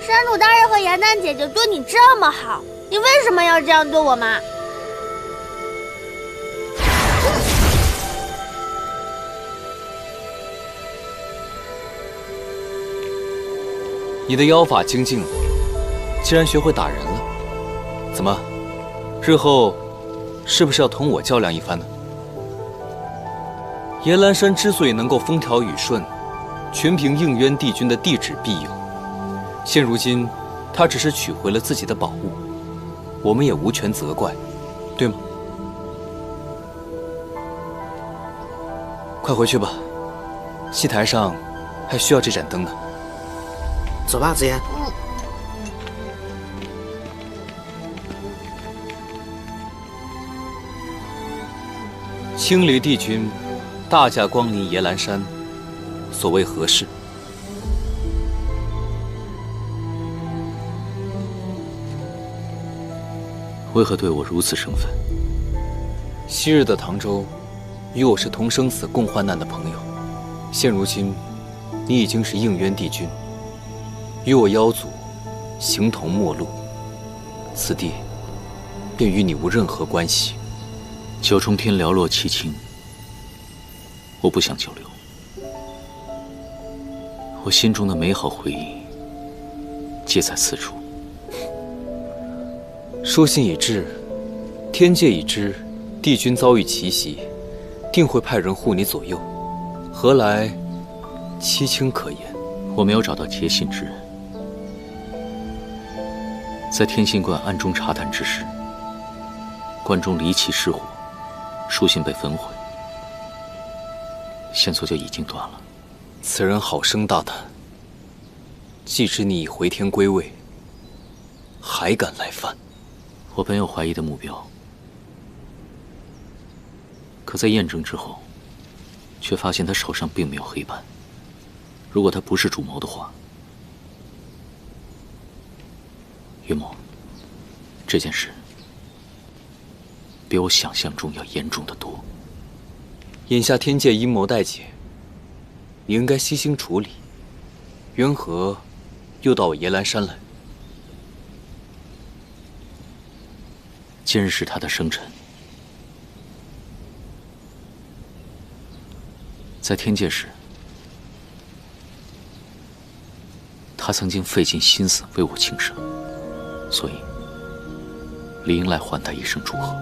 山主大人和严丹姐姐对你这么好，你为什么要这样对我们？你的妖法精进了，竟然学会打人了。怎么，日后是不是要同我较量一番呢？严兰山之所以能够风调雨顺，全凭应渊帝君的帝旨庇佑。现如今，他只是取回了自己的宝物，我们也无权责怪，对吗？快回去吧，戏台上还需要这盏灯呢。走吧，子言。青离帝君大驾光临野兰山，所谓何事？为何对我如此生分？昔日的唐州，与我是同生死共患难的朋友，现如今，你已经是应渊帝君，与我妖族形同陌路，此地便与你无任何关系。九重天寥落凄清，我不想久留。我心中的美好回忆，皆在此处。书信已至，天界已知帝君遭遇奇袭，定会派人护你左右，何来凄清可言？我没有找到接信之人，在天信观暗中查探之时，观中离奇失火，书信被焚毁，线索就已经断了。此人好生大胆，既知你已回天归位，还敢来犯。我本有怀疑的目标，可在验证之后，却发现他手上并没有黑斑。如果他不是主谋的话，岳墨，这件事比我想象中要严重得多。眼下天界阴谋待解，你应该悉心处理。缘何又到我野兰山来？今日是他的生辰，在天界时，他曾经费尽心思为我庆生，所以理应来还他一声祝贺。